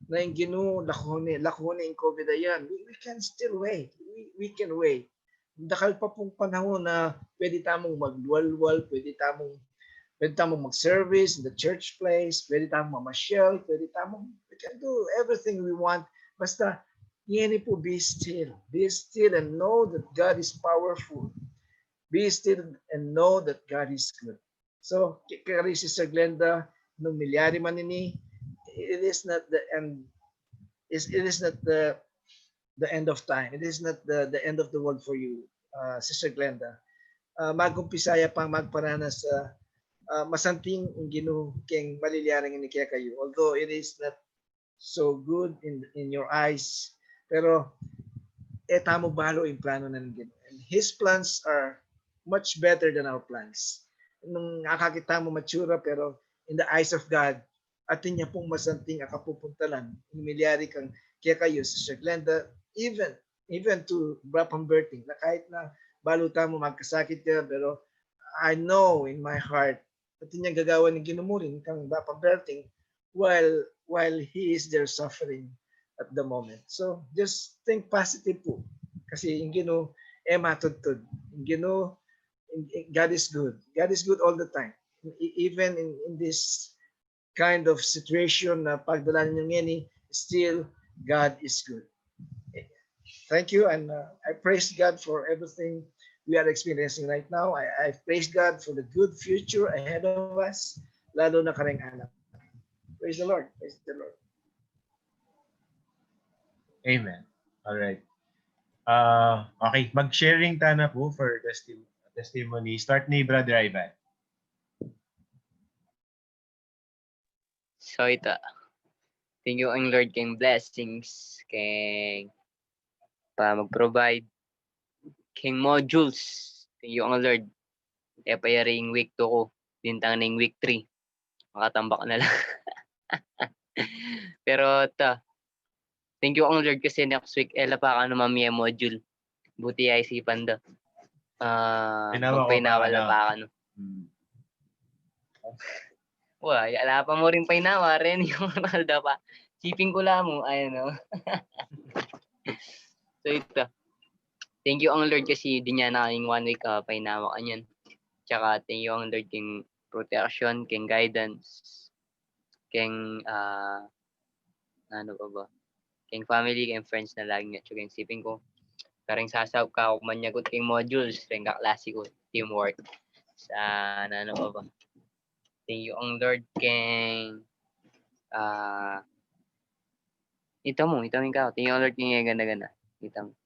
na yung lakone yung COVID ayan. We can still wait. We can wait. Dakal pa pong panahon na pwede tamong magwalwal, pwede tamong mag-service in the church place, pwede tamong mamasyal, we can do everything we want. Basta, yan po, be still and know that God is powerful. Be still and know that God is good. So, kay Sister Glenda, nung milyari man ini, it is not the end. It is not the end of time. It is not the end of the world for you, Sister Glenda. Magumpisaya pang magparanas sa masanting ang Ginoo keng maliliarang ini kaya kayo. Although it is not so good in your eyes, pero tamo balo yung plano ng Ginoo. And His plans are much better than our plans. Nung nakakita mo matura, pero in the eyes of God, atin niya pong masanting akapupuntalan, imilyari kang kaya kayo, Sister Glenda, even to Brapang birthing, na kahit na baluta mo magkasakit ka, pero I know in my heart, atin niya gagawa ng ginumurin kang Brapang birthing while He is there suffering at the moment. So, just think positive po. Kasi yung Ginoo, matutod. Yung Ginoo, God is good. God is good all the time. Even in this kind of situation na pagdala niyo ngayon, still God is good. Thank you, and I praise God for everything we are experiencing right now. I praise God for the good future ahead of us, lalo na kareng anak. Praise the Lord. Praise the Lord. Amen. All right. Okay, mag-sharing tana po for testimony. Start ni Brother Ivan. So ito, thank you ang Lord kayong blessings, kayong pa mag-provide, kayong modules. Thank you ang Lord. Kaya pa yaring week 2 ko, dintang na yung week 3. Makatambak na lang. Pero ito, thank you ang Lord kasi next week, ela pa ka na mamaya module. Buti ay isipan daw. Magpainawala pa ka no. Wala, ala pa mo rin painawa rin yung Ronaldo pa. Siping ko lang mo, ayun no. So ito, thank you ang Lord kasi di niya na yung 1 week painawa ka niyan. Tsaka thank you ang Lord king protection, king guidance, king ano pa ba? King family, king friends na lagi niya. Tsaka yung siping ko, kareng sasaw ka kung manyagot king modules, ring kaklase ko, teamwork. Sa ano pa ba? Thank you ang Lord king ito mo yung kao. Thank you ang Lord king ganda-ganda. Ito mo.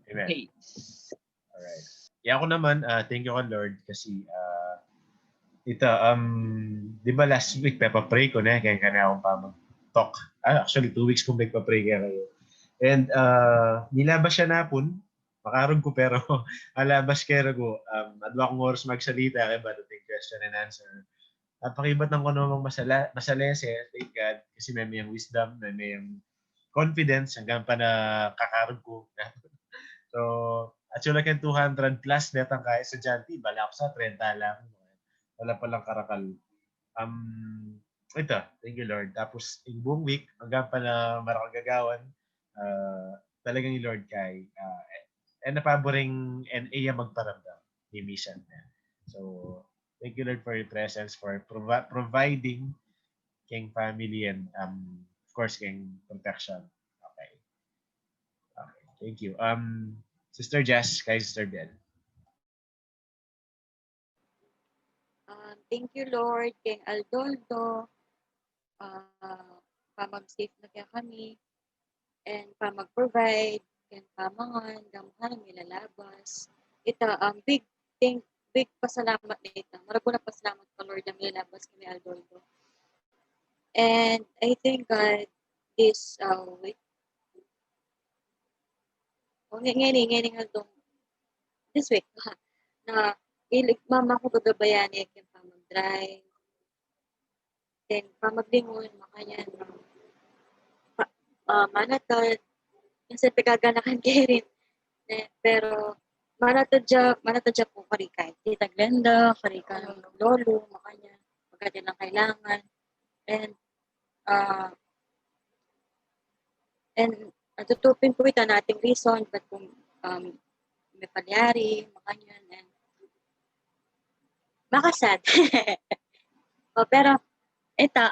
Amen. Peace. Alright. Ako naman, thank you ang Lord kasi di ba last week pray ko na kaya kanya akong pa mag-talk. Actually 2 weeks kong nagpa-pray kaya kayo. And nilabas siya napon, makarog ko pero alabas kaya ko adwa akong oras magsalita kaya ba take question and answer. Napakibat ng kuno masalese, thank God kasi may yung wisdom, may yung confidence hanggang pa na kakarog ko. So actually like 200 plus netang kaya estudyante, bala ako sa 30 lang. Wala pa lang karakal. Ito, thank you Lord. Tapos yung buong week, hanggang pa na marakagagawan, talagang yung Lord kay napaboring NA magparamdam ni mission na. So, thank you Lord for your presence, for providing king family and of course king protection. Okay. Thank you. Sister Jess, kay Sister Bell. Thank you, Lord, kay Aldoldo, pamag-safe na kaya kami, and pamag-provide, and pamangan, gamuhan, milalabas. Ito, big pasalamat na ito. Maraguna pasalamat pa, Lord, na milalabas kami, Aldoldo. And I thank God this week. Ngayon, Aldoldo. this week, na mama ko gagabayani ken pamag-drive. Then pamaglingon, makanya manatad, minsan pagkaganakan kay rin. Pero manatad siya po karikay. Tita Glenda, karika ng lolo, makanya, pagka lang kailangan. And tutupin po ito nating reason ba't kung may palyari, makanya, and makasad. Pero ito,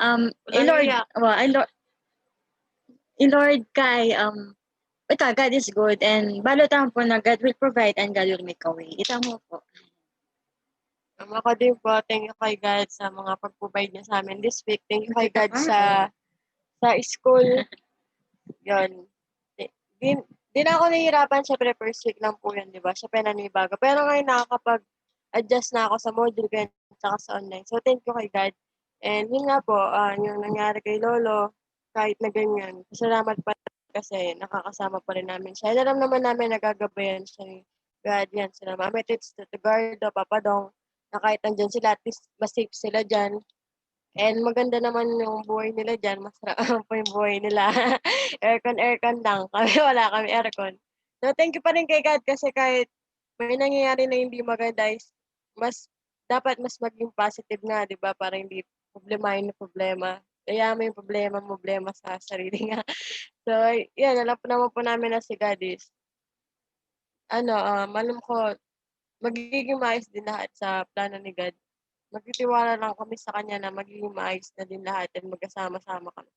Lord kay, ito, God is good and balotang po na God will provide and God will make a way. Ito mo po. Ako din po, thank you kay God sa mga pag-provide niya sa amin this week. Thank you kay God sa school. Yun. Di na ako nahihirapan, syempre first week lang po yun, di ba? Siya pinanibago. Pero ngayon nakakapag-adjust na ako sa module ganyan, saka sa online. So thank you kay God. And yun nga po, yung nangyari kay Lolo, kahit na ganyan, salamat pa kasi nakakasama pa rin namin siya. Alam naman namin nagagabayan siya ni God yan. Sila Mami Tits, Tito Gardo, Papa Dong, na kahit nandyan sila, at least mas safe sila dyan. And maganda naman yung buhay nila dyan. Masarap po yung buhay nila. aircon lang. Kami wala kami aircon. So thank you pa rin kay God kasi kahit may nangyayari na hindi maganda is dapat mas maging positive nga, di ba? Para hindi problemahin na problema. Kaya may problema sa sarili nga. So, yan, alam po naman po namin na si God is, alam ko, magiging maayos din lahat sa plano ni God. Magtitiwala lang kami sa kanya na magiging maayos na din lahat and magkasama-sama kami.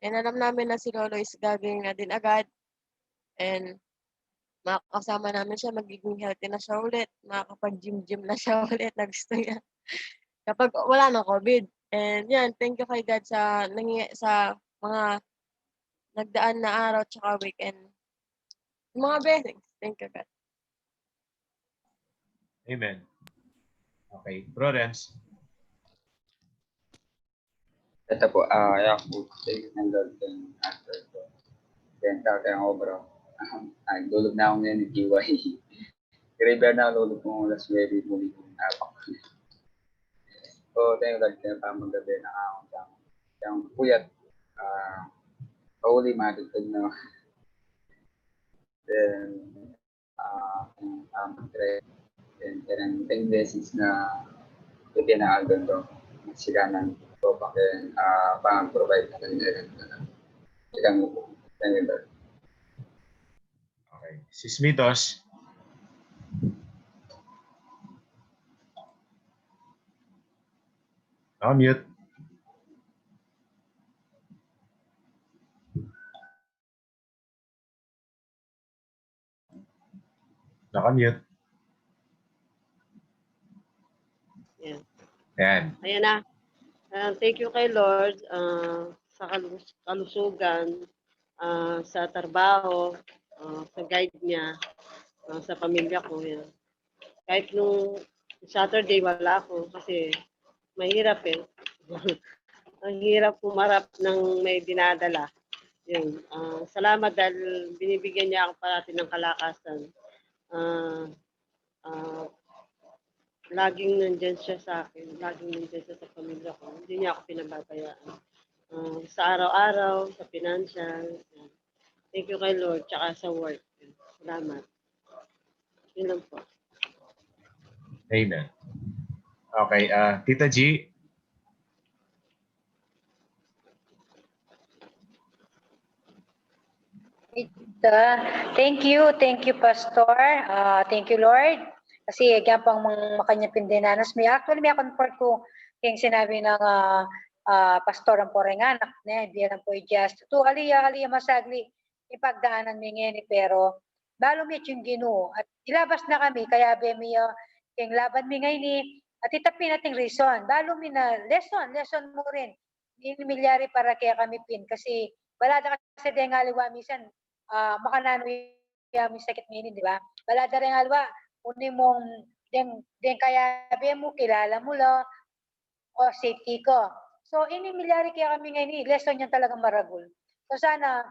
And alam namin na si Lolo is gagawin na din agad. And makakasama namin siya, magiging healthy na siya ulit. Makakapag-gym na siya ulit na gusto niya. Kapag wala ng COVID. And yan, thank you kay God sa mga nagdaan na araw tsaka weekend. Mga blessings. Thank you, God. Amen. Okay. Bro Renz. Ito po, yan po, thank you ng Lord and after po. Then, kaya ako bro, dulog na ako ngayon ni TY. Graveyard na ako, lulog ko last baby, muli kong napak. So, thank you Lord, kaya pa magabi na ako siyang puyat. Pauli, matutog na. Then, and thank blessings na itinaagal to. Siganan ko pa kaya pang-provide na kanila. Siganan ko. Thank you Lord. Okay. Si Smithos. Mute. Naka-mute. Yan. Yan. Ayan na. Thank you kay Lord sa kalusugan, sa trabaho, sa guide niya, sa pamilya ko. Yan. Kahit nung Saturday wala ako kasi mahirap eh. Ang hirap pumarap ng may dinadala. Yun. Salamat dahil binibigyan niya ako parati ng kalakasan. Laging nandyan siya sa akin. Laging nandyan siya sa pamilya ko. Hindi niya ako pinababayaan. Sa araw-araw, sa financial. Thank you kay Lord, tsaka sa work. Salamat. Yun lang po. Amen. Okay. Tita G. Thank you, Pastor. Thank you, Lord. Kasi yan pang makanya pindinanas. May comfort ko yung sinabi ng Pastor ang porenganak na hindi lang po i-just. To aliya masagli ipagdaanan mi ngeni pero balo mi yung Ginoo at ilabas na kami kaya bemi yung laban mi ngayon at itapin nating reason. Balo mi na lesson mo rin. Ini milyari para kaya kami pin kasi balada kasi dengaliwa misan makanano yung sakit ngayon, di ba? Balada rin alwa, uni mong den kaya be mo, kilala mo lo, o safety ko. So, ini milyari kaya kami ngayon, lesson yan talagang maragul. So, sana,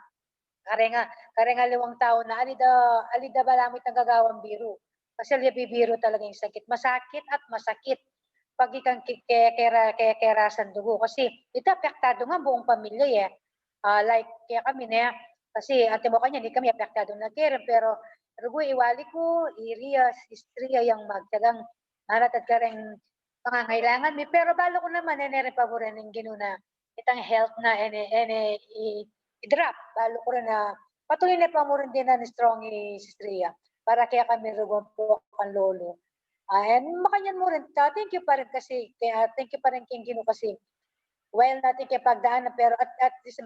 karenga liwang tao na alida balamit ang gagawang biro. Kasi bibiro talaga yung sakit. Masakit at masakit pag ikang kekerasan dugo. Kasi ito, apektado nga buong pamilya eh. Like, kaya kami na, kasi ate mo kanya, hindi kami apektado na kere, pero rugo, iwali ko, iriya, history, yung magtagang maratad ka rin pangangailangan mi. Pero balo ko naman, repaborin ng ginuna, itang health na, i-drop. Balo ko rin na, patuloy na pa mo rin din na strong history, para kaya kami rugo po ang lolo. And makanyan mo rin, thank you pa rin kasi, thank you pa rin kay Gino kasi, while natin kay pagdaanan, pero at least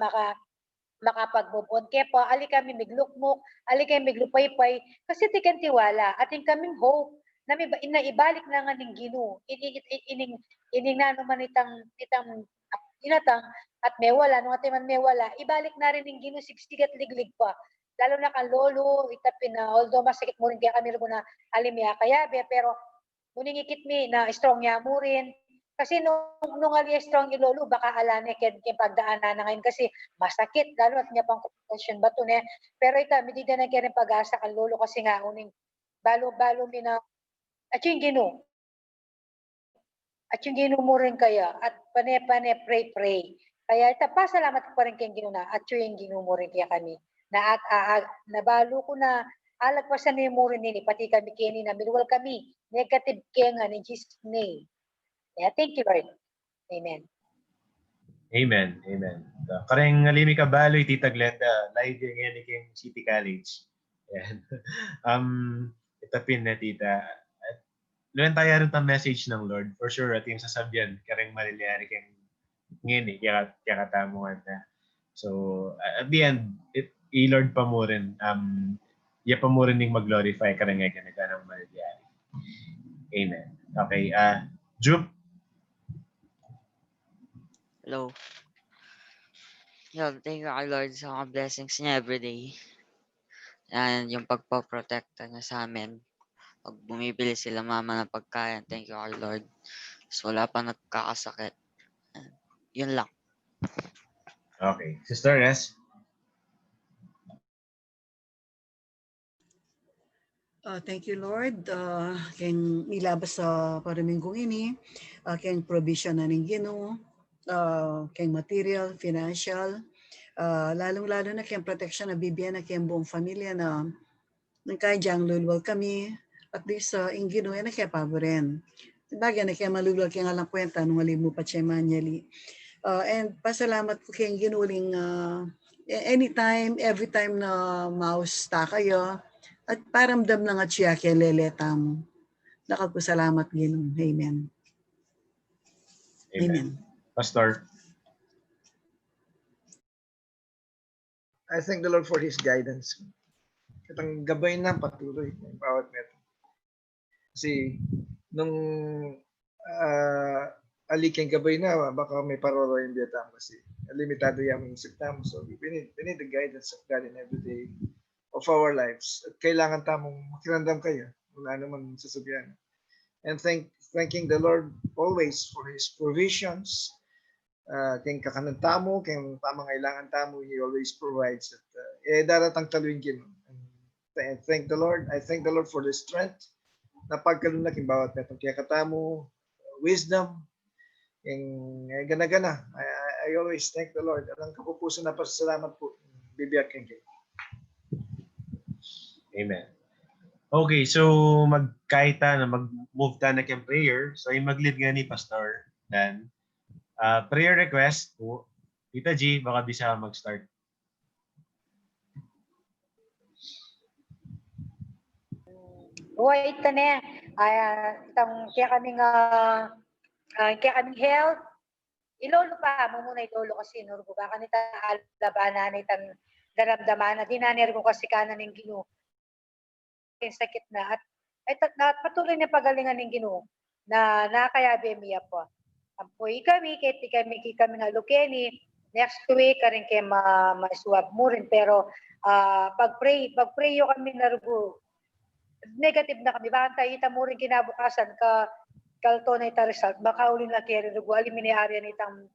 makapag-move on. Kaya po, ali kami miglukmuk, ali kami miglupaypay, kasi tikan tiwala, ating kaming hope, na ibalik na nga ng Gino, ining nano man itang inatang, at may wala, nung ating man may wala, ibalik na rin ng Gino, sigsigat liglig pa. Lalo na kan lolo, itapin na, although masakit mo rin kaya kami rin na alimya kayabe, pero muningikit mi na strong niya mo rin. Kasi nung ali strong ni lolo, baka alane ken pagdaanan na ngayon kasi masakit, lalo at niya pang compassion ba to ne. Pero ita, medida na kaya rin pag-asa kan lolo kasi nga, uning balo-balo mi na, at yung Gino. At yung Gino mo rin kaya, at pane-pane, pray. Kaya ita, pasalamat ko pa rin kay Gino na, at yung Gino mo rin kaya kami. Na nabalo ko na alagpasan ni mo rin nini, pati kami kini na minuwal kami, negative kaya nga ni Jesus' name. Yeah, thank you, Lord. Amen. Amen. Kareng ngalimi ka baloy, Tita Glenda, live yung yan king City College. Yan. Itapin na, Tita. Luwan tayo rin ang message ng Lord. For sure, at yung sasabihan, kareng maliliari kang ngayon kaya katamuhan na. So, at the end, i-Lord pa mo rin, iya pa mo rin yung mag-glorify ka rin ngayon na ng maliliari. Amen. Okay, Jup. Hello. Yun, thank you kay Lord sa mga blessings niya everyday. And yung pagpaprotekta niya sa amin. Pag bumibili sila mama ng pagkain, thank you kay Lord. So, wala pa nagkakasakit. And yun lang. Okay. Sister S. Thank you, Lord. Keng ilabas sa paraminggong ini, keng provision na ng Ginoo, keng material, financial, lalong-lalo na keng protection na bibigyan na keng buong familia na nagkadyang lulwal kami, at least in Ginoo na kaya paboren. Bagay na kaya malulwal kaya nga lang kwenta nung alim mo pa siya manyali. And pasalamat ko keng ginuling anytime, every time na mouse ta kayo, at paramdam na nga siya kaya leleta mo. Nakagpasalamat Ginoo. Amen. Amen. Pastor. I thank the Lord for His guidance. Katang gabay na patuloy ng bawat meto. Kasi nung alikeng gabay na, baka may paroro yung biyata kasi limitado yung isip namin. So we need the guidance of God in every day of our lives. At kailangan tamong makiramdam kayo. Wala naman sasabihan. And thanking the Lord always for His provisions. Kung kakanan tamo, kung tamang kailangan tamo, He always provides. At daratang taluin Ginoo. And thank the Lord. I thank the Lord for the strength na pagkalunag yung bawat metong kaya katamo, wisdom, yung gana-gana. I always thank the Lord. Ang kapupuso na pasasalamat po. Bibiyag kang kayo. Amen. Okay, so magkaita na mag-move ta na kang prayer. So ay mag-lead nga ni Pastor Dan. Prayer request po. Tita G, baka bisa mag-start. Wait na itang kaya kaming health. Ilolo pa mo muna ilolo kasi nurgo ka kanita alabanan itang daramdaman na dinanir ko kasi kanan ng Ginoo. Sakit na at patuloy na pagalingan ng Ginoo na nakayabe miya po. Ampoy kami nga lukeni next week karing kay ma-swab mo rin pero pag-pray yo kami narugo negative na kami bantay ita mo rin kinabukasan kalto na ita result baka uli na kaya rugo alimini area nitang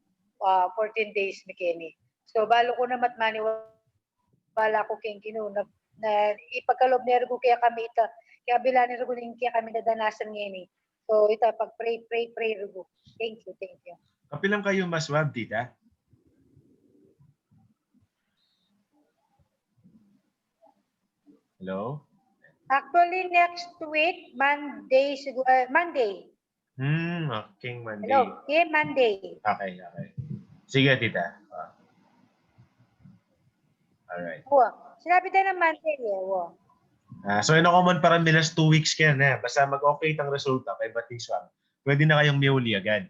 14 days ni Kenny. So balo ko na matmaniwala ko kay Ginoo na na ipagkalob ni Ergo kaya kami ito. Kaya bila ni Ergo kaya kami nadanasan ngayon eh. So ito, pray Ergo. Thank you. Kapilang kayo maswab, tita? Hello? Actually, next week, Monday, siguro, Monday. Okay, Monday. Hello, yeah, Monday. Okay. Sige, tita. Alright. Sinabi tayo ng Monday eh. So, common para nilas 2 weeks ka na. Basta mag-okay ang resulta kay bating swab. Pwede na kayong miuli agad.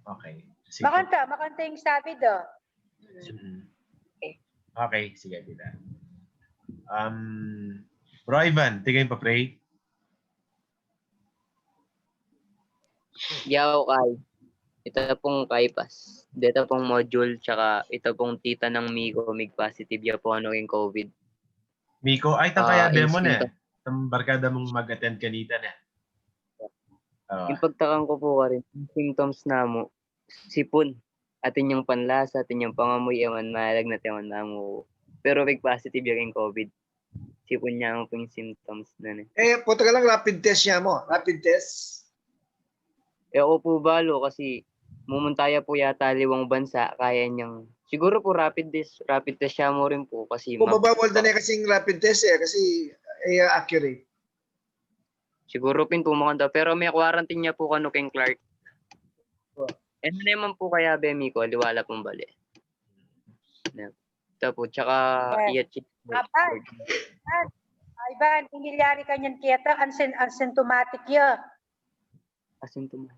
Okay. Sige. Makanta yung sabi do. Okay, sige, tita. Bro Ivan, tingin pa pray. Yaw kay. Ito pong kaipas. Dito pong module, tsaka ito pong tita ng Miko, mig positive ya po ano yung COVID. Miko, ay kaya demo na. instinto. Ang barkada mong mag-attend kanita na. Yung pagtakang ko po ka rin, yung symptoms na mo, sipon, atin yung panlasa, atin yung pangamoy, ewan, malag na tewan na mo. Pero mig positive yung COVID. Sipon niya ang pong symptoms na na. Punta ka lang rapid test niya mo. Rapid test. Ako po balo kasi mumuntaya po yata 5 bansa, kaya niyang, siguro po rapid test siya mo rin po kasi Bumabawal na kasing rapid test kasi accurate. siguro pin po makanta, pero may quarantine niya po kano kay Clark. Ano naman po kaya Bemi ko, liwala pong bali. Ito po, tsaka iachik. Ivan, pamilyari ka niyan kiyata, asymptomatic ya. Asymptomatic.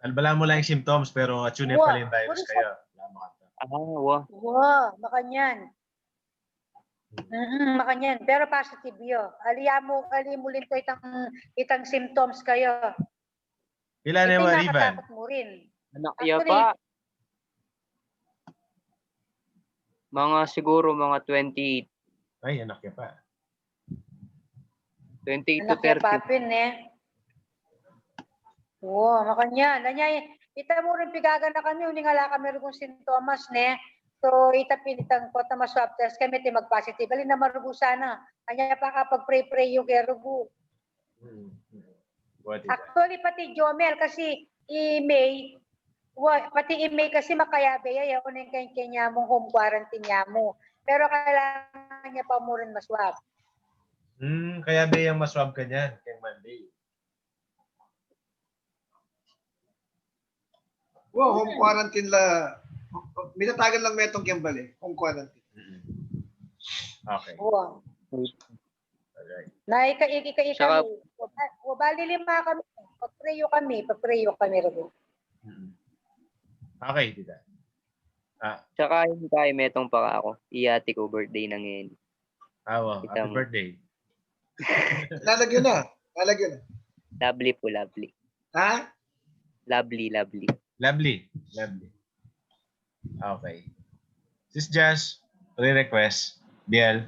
Albala mo lang yung symptoms pero attune pa rin virus kayo. Makanyan. Makanyan. Pero positive yo. Alimulin ko itang symptoms kayo. Ilan na yung Ivan? Nakatakot mo rin. Anak iya pa. Siguro mga 28. Ay, anak niya pa. 28 Anak to niya 30. papin makanyan. Ita mo rin pigagan na kami, uningala kami rin kung sintomas So, itapinitang kota maswab test kami ti mag-positive. Alin na marugo sana. Kanya pa kapag pray yung kaya rugo. Actually, pati Jomel kasi pati email kasi makayabe ya kung kanya mong home quarantine niya mo. Pero kailangan niya pa mo rin maswab. Kaya ba yung maswab ka niyan kay Monday? Home quarantine la. Minatagan lang metong Kimball home quarantine. Okay. Alright. Naika-ika kami. Bali 5 kami. Pagpreyo kami rin. Okay, tita. Tsaka yung kay metong pa ako. Iyati ko birthday na ngayon. Happy birthday. Lalagyan na. Lovely po, lovely. Ha? Lovely. Lovely. Okay. Sis Jazz, re-request. Biel.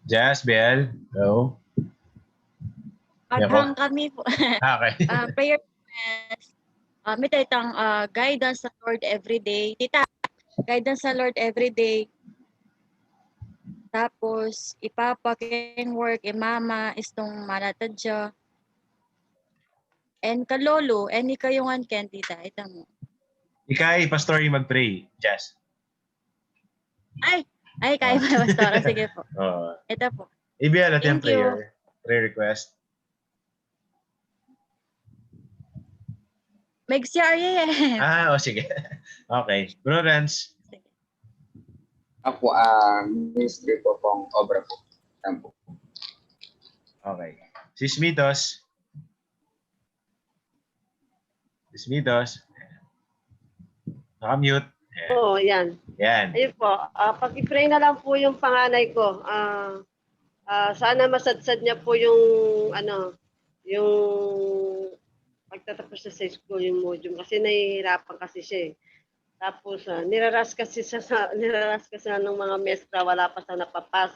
Jazz, Biel. Go. Adhang kami po. Okay. Prayer request. May tayong guidance sa Lord everyday. Tita, guidance sa Lord everyday. Tapos, ipapa can work, mama, istong malatadya. And kalolo, and ikayungan ken, tita, ita mo. Ikay, pastor yung mag-pray. Jazz. Ay, kaya pa, pastora. Sige po. Ito po. Ibiel at yung Thank you. prayer request. Mag-share yan. Sige. Okay. Bro Rans. Ako, ministry po pong obra po. Tampo. Okay. Sis Mitos. Naka-mute. Yan. Ayun po. Pag-pray na lang po yung panganay ko. Sana masadsad niya po yung yung pagtatapos sa school yung module kasi nahihirapan kasi siya. Tapos niraras kasi ng mga mestra, wala pa sa napapas.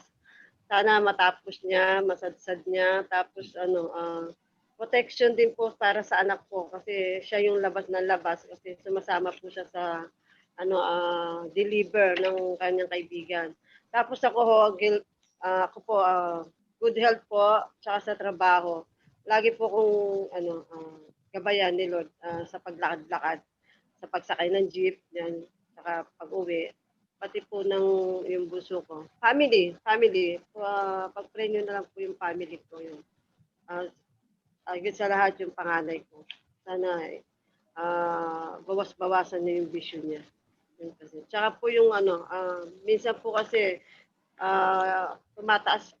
Sana matapos niya, masadsad niya, tapos protection din po para sa anak ko kasi siya yung labas ng labas kasi sumasama po siya sa deliver ng kanyang kaibigan. Tapos ako good health po tsaka sa trabaho. Lagi po kong gabayan ni Lord sa paglakad-lakad, sa pagsakay ng jeep, yan, saka pag-uwi, pati po ng yung bunso ko. Family. Pag-pray nyo na lang po yung family ko yun. Higit sa lahat yung panganay ko. Sana bawas-bawasan niya yung vision niya. Yun kasi. Tsaka po yung minsan po kasi tumataas,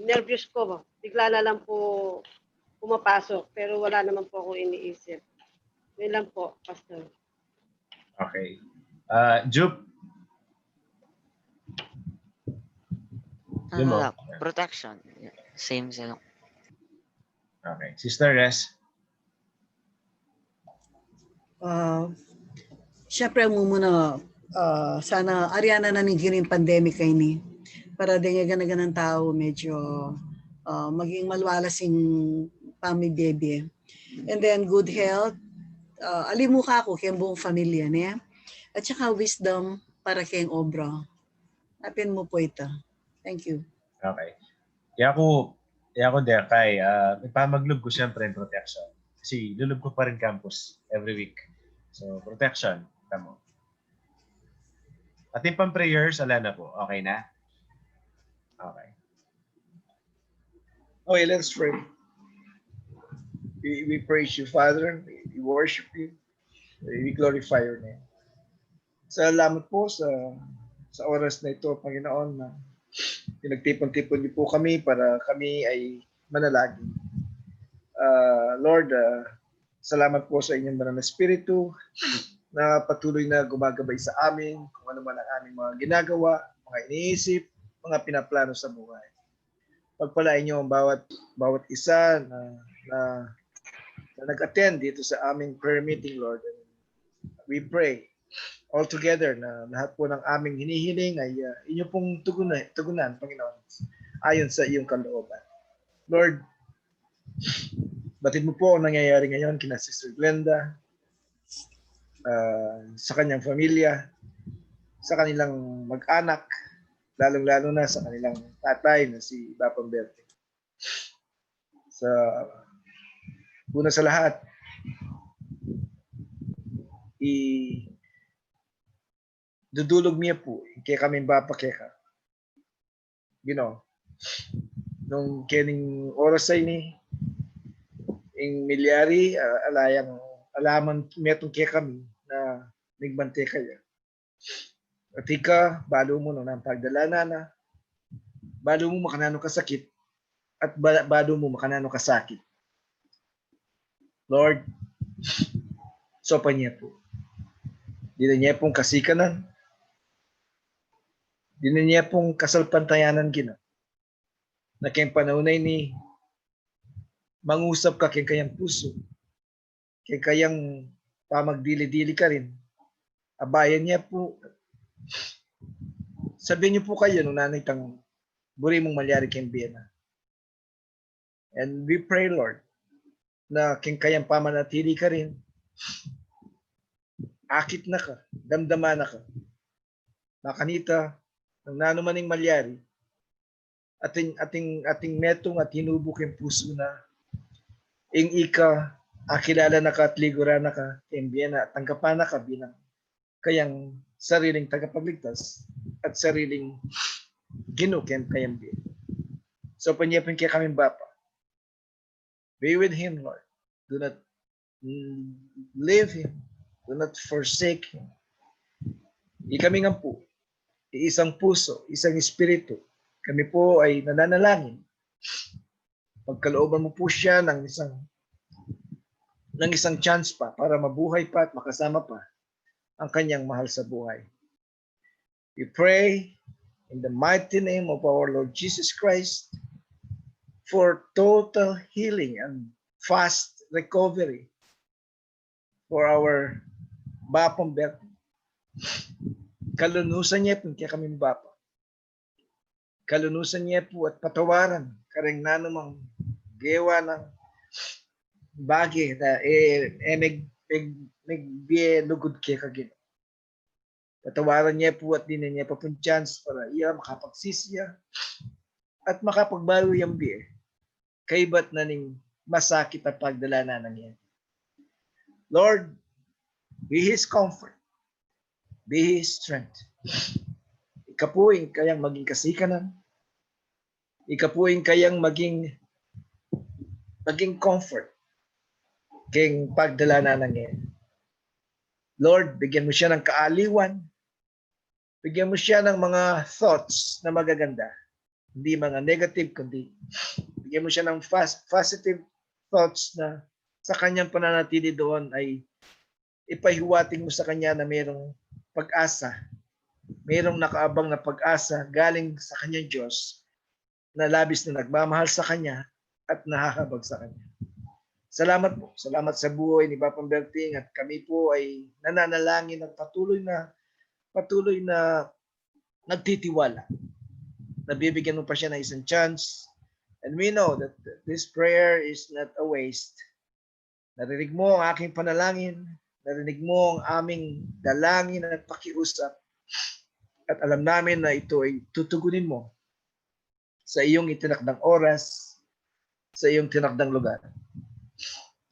nervous ko. Bigla na lang po pumapasok, pero wala naman po akong iniisip. Yun lang po, Pastor. Okay. Jup. Yun mo. Protection. Same sila. Okay. Sister Res. Siyempre muna sana Ariana nanigin yung pandemic kay ni para din nga ganagan ng tao medyo maging malwalasing pamibebe. And then good health. Alimuka ko kayong buong familya niya. At saka wisdom para kayong obra. Apin mo po ito. Thank you. Okay. Kaya ako kay ipamaglob ko siyempre yung protection. Kasi lulub ko pa rin campus every week. So, protection. Tamo. At yung pang-prayers, ala na po. Okay na? Okay. Okay, let's pray. We praise you, Father. We worship you. We glorify your name. Salamat po sa oras na ito, Panginoon, na pinagtipon-tipon niyo po kami para kami ay manalangin. Lord, salamat po sa inyong banal na Espiritu na patuloy na gumagabay sa amin kung ano man ang aming mga ginagawa, mga iniisip, mga pinaplano sa buhay. Pagpalain niyo ang bawat isa na nag-attend dito sa aming prayer meeting, Lord. And we pray all together na lahat po ng aming hinihiling ay inyo pong tugunan, Panginoon, ayon sa iyong kalooban. Lord, batid mo po ang nangyayari ngayon kina Sister Glenda, sa kanyang pamilya, sa kanilang mag-anak, lalong-lalo na sa kanilang tatay na si Bapang Berte. Una sa lahat, dudulog niya po, kaya kami bapakeka. Nung kening oras ay ni, ing milyari, alaman metong kaya kami na nagbante kaya. At ika, balo mo nang pagdalana na, balo mo makanano kasakit, at balo mo makanano kasakit. Lord, sopa niya po. Di na niya pong kasikanan, di na niya pong kasalpantayanan na kayang panahonay ni mangusap ka kayang kayang puso, kayang pamagdili-dili ka rin. Abayan niya po. Sabihin niyo po kayo nung nanay tang buri mong malyari kayang biyena. And we pray, Lord, na kayang pamanatili ka rin. Akit na ka, damdama na ka. Makanita, ng nanumaning malyari, ating metong at hinubok yung puso na ing ika, akilala na ka at ligura na ka, kaya na tanggapan na ka bilang kayang sariling tagapagligtas at sariling ginukin kayang biyan. So panyapin kaya kami Bapa. Be with him, Lord. Do not leave him. Do not forsake him. Kami nga po, isang puso, isang espiritu. Kami po ay nananalangin. Pagkalooban mo po siya ng isang chance pa para mabuhay pa at makasama pa ang kanyang mahal sa buhay. We pray in the mighty name of our Lord Jesus Christ for total healing and fast recovery for our Bapang Berte. Kalunusan niya po kaya kami Bapa. Kalunusan niya po at patawaran kareng nanumang gawa ng bagi na naglugod kay kagin. Patawaran niya po at din niya pa pong chance para iya makapagsisya at makapagbago yung biye. Kaibat na ning masakit na pagdala na niya. Lord, be His comfort. Be His strength. Ika po yung kayang maging kasikanan. Ika po yung kayang maging comfort kayong pagdala na niya. Lord, bigyan mo siya ng kaaliwan. Bigyan mo siya ng mga thoughts na magaganda. Hindi mga negative, kundi bigyan mo siya ng positive thoughts na sa kanyang pananatili doon ay ipahiwating mo sa kanya na mayroong pag-asa. Mayroong nakaabang na pag-asa galing sa kanyang Diyos na labis na nagmamahal sa kanya at nahahabag sa kanya. Salamat po. Salamat sa buhay ni Papa Berting at kami po ay nananalangin at patuloy na nagtitiwala. Nabibigyan mo pa siya ng isang chance. And we know that this prayer is not a waste. Narinig mo ang aking panalangin. Narinig mo ang aming dalangin at pakiusap. At alam namin na ito ay tutugunin mo sa iyong itinakdang oras, sa iyong tinakdang lugar.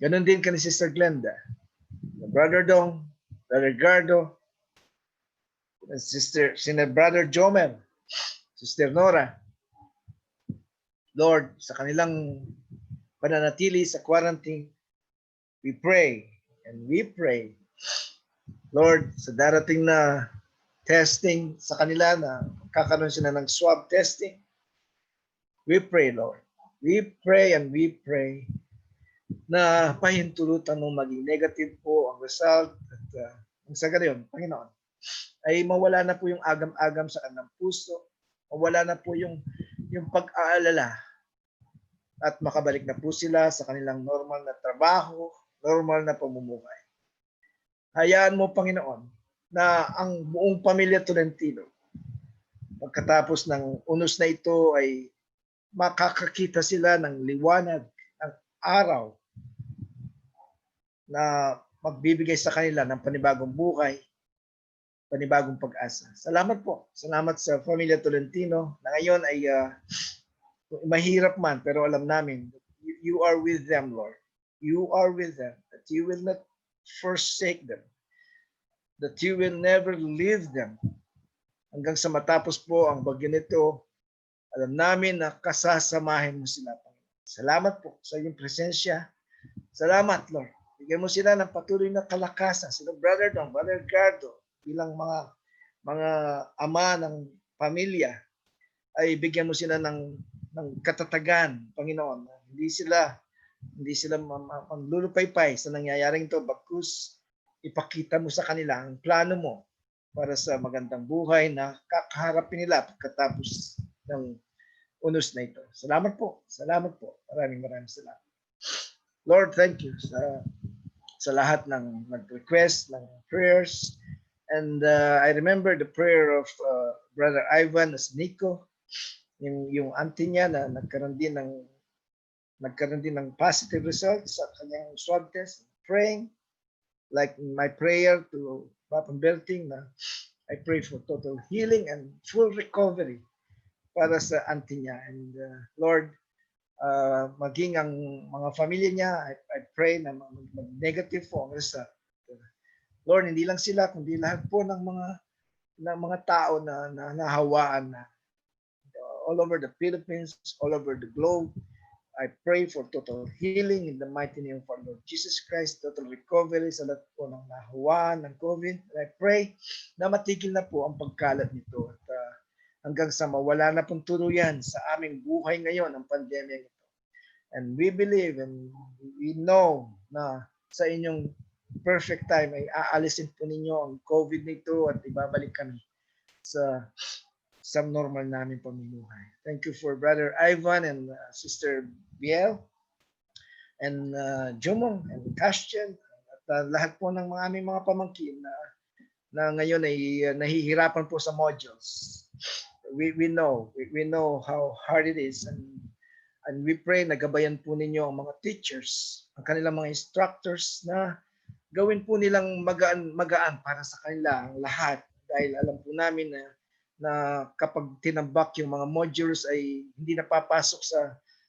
Ganon din ka ni Sister Glenda, Brother Dong, Brother Gardo, Brother Jomer, Sister Nora. Lord, sa kanilang pananatili sa quarantine, we pray and we pray. Lord, sa darating na testing sa kanila na kakaroon sila ng swab testing, we pray, Lord. We pray and we pray na pahintulutan mo maging negative po ang result at sa gayon, Panginoon, ay mawala na po yung agam-agam sa kanilang puso, mawala na po yung pag-aalala at makabalik na po sila sa kanilang normal na trabaho, normal na pamumuhay. Hayaan mo, Panginoon, na ang buong pamilya Tolentino, pagkatapos ng unos na ito ay makakakita sila ng liwanag ng araw na magbibigay sa kanila ng panibagong buhay, panibagong pag-asa. Salamat po. Salamat sa pamilya Tolentino na ngayon ay mahirap man, pero alam namin you are with them, Lord. You are with them, that you will not forsake them, that you will never leave them. Hanggang sa matapos po ang bagyo nito, alam namin na kasasamahin mo sila. Salamat po sa iyong presensya. Salamat, Lord. Bigyan mo sila ng patuloy na kalakasan. Sila Brother Dong, Brother Gardo, bilang mga ama ng pamilya, ay bigyan mo sila ng katatagan, Panginoon. Hindi sila manlulupaypay sa nangyayaring ito, bagkus ipakita mo sa kanila ang plano mo para sa magandang buhay na kakaharapin nila pagkatapos ng unos na ito. Salamat po. Salamat po. Maraming salamat. Lord, thank you sa lahat ng nag-request ng prayers. And I remember the prayer of Brother Ivan as Nico, yung auntie niya na nagkaroon din ng positive results sa kanyang swab test. Praying, like my prayer to Papa Berting, na I pray for total healing and full recovery para sa auntie niya. And Lord, maging ang mga pamilya niya, I pray na mag-negative po ang result. Lord, hindi lang sila, kundi lahat po ng mga tao na nahawaan na all over the Philippines, all over the globe. I pray for total healing in the mighty name of our Lord Jesus Christ, total recovery sa lahat po ng nahawaan ng COVID. And I pray na matigil na po ang pagkalat nito at hanggang sa mawala na pong tuluyan sa aming buhay ngayon ang pandemya nito. And we believe and we know na sa inyong perfect time ay aalisin po ninyo ang COVID nito at ibabalik kami sa normal namin pamumuhay. Thank you for Brother Ivan and Sister Biel and Jumong and Castian at lahat po ng aming mga pamangkin na ngayon ay nahihirapan po sa modules. We know how hard it is, and And we pray na gabayan po ninyo ang mga teachers, ang kanilang mga instructors na gawin po nilang magaan para sa kanila ang lahat. Dahil alam po namin na kapag tinambak yung mga modules ay hindi napapasok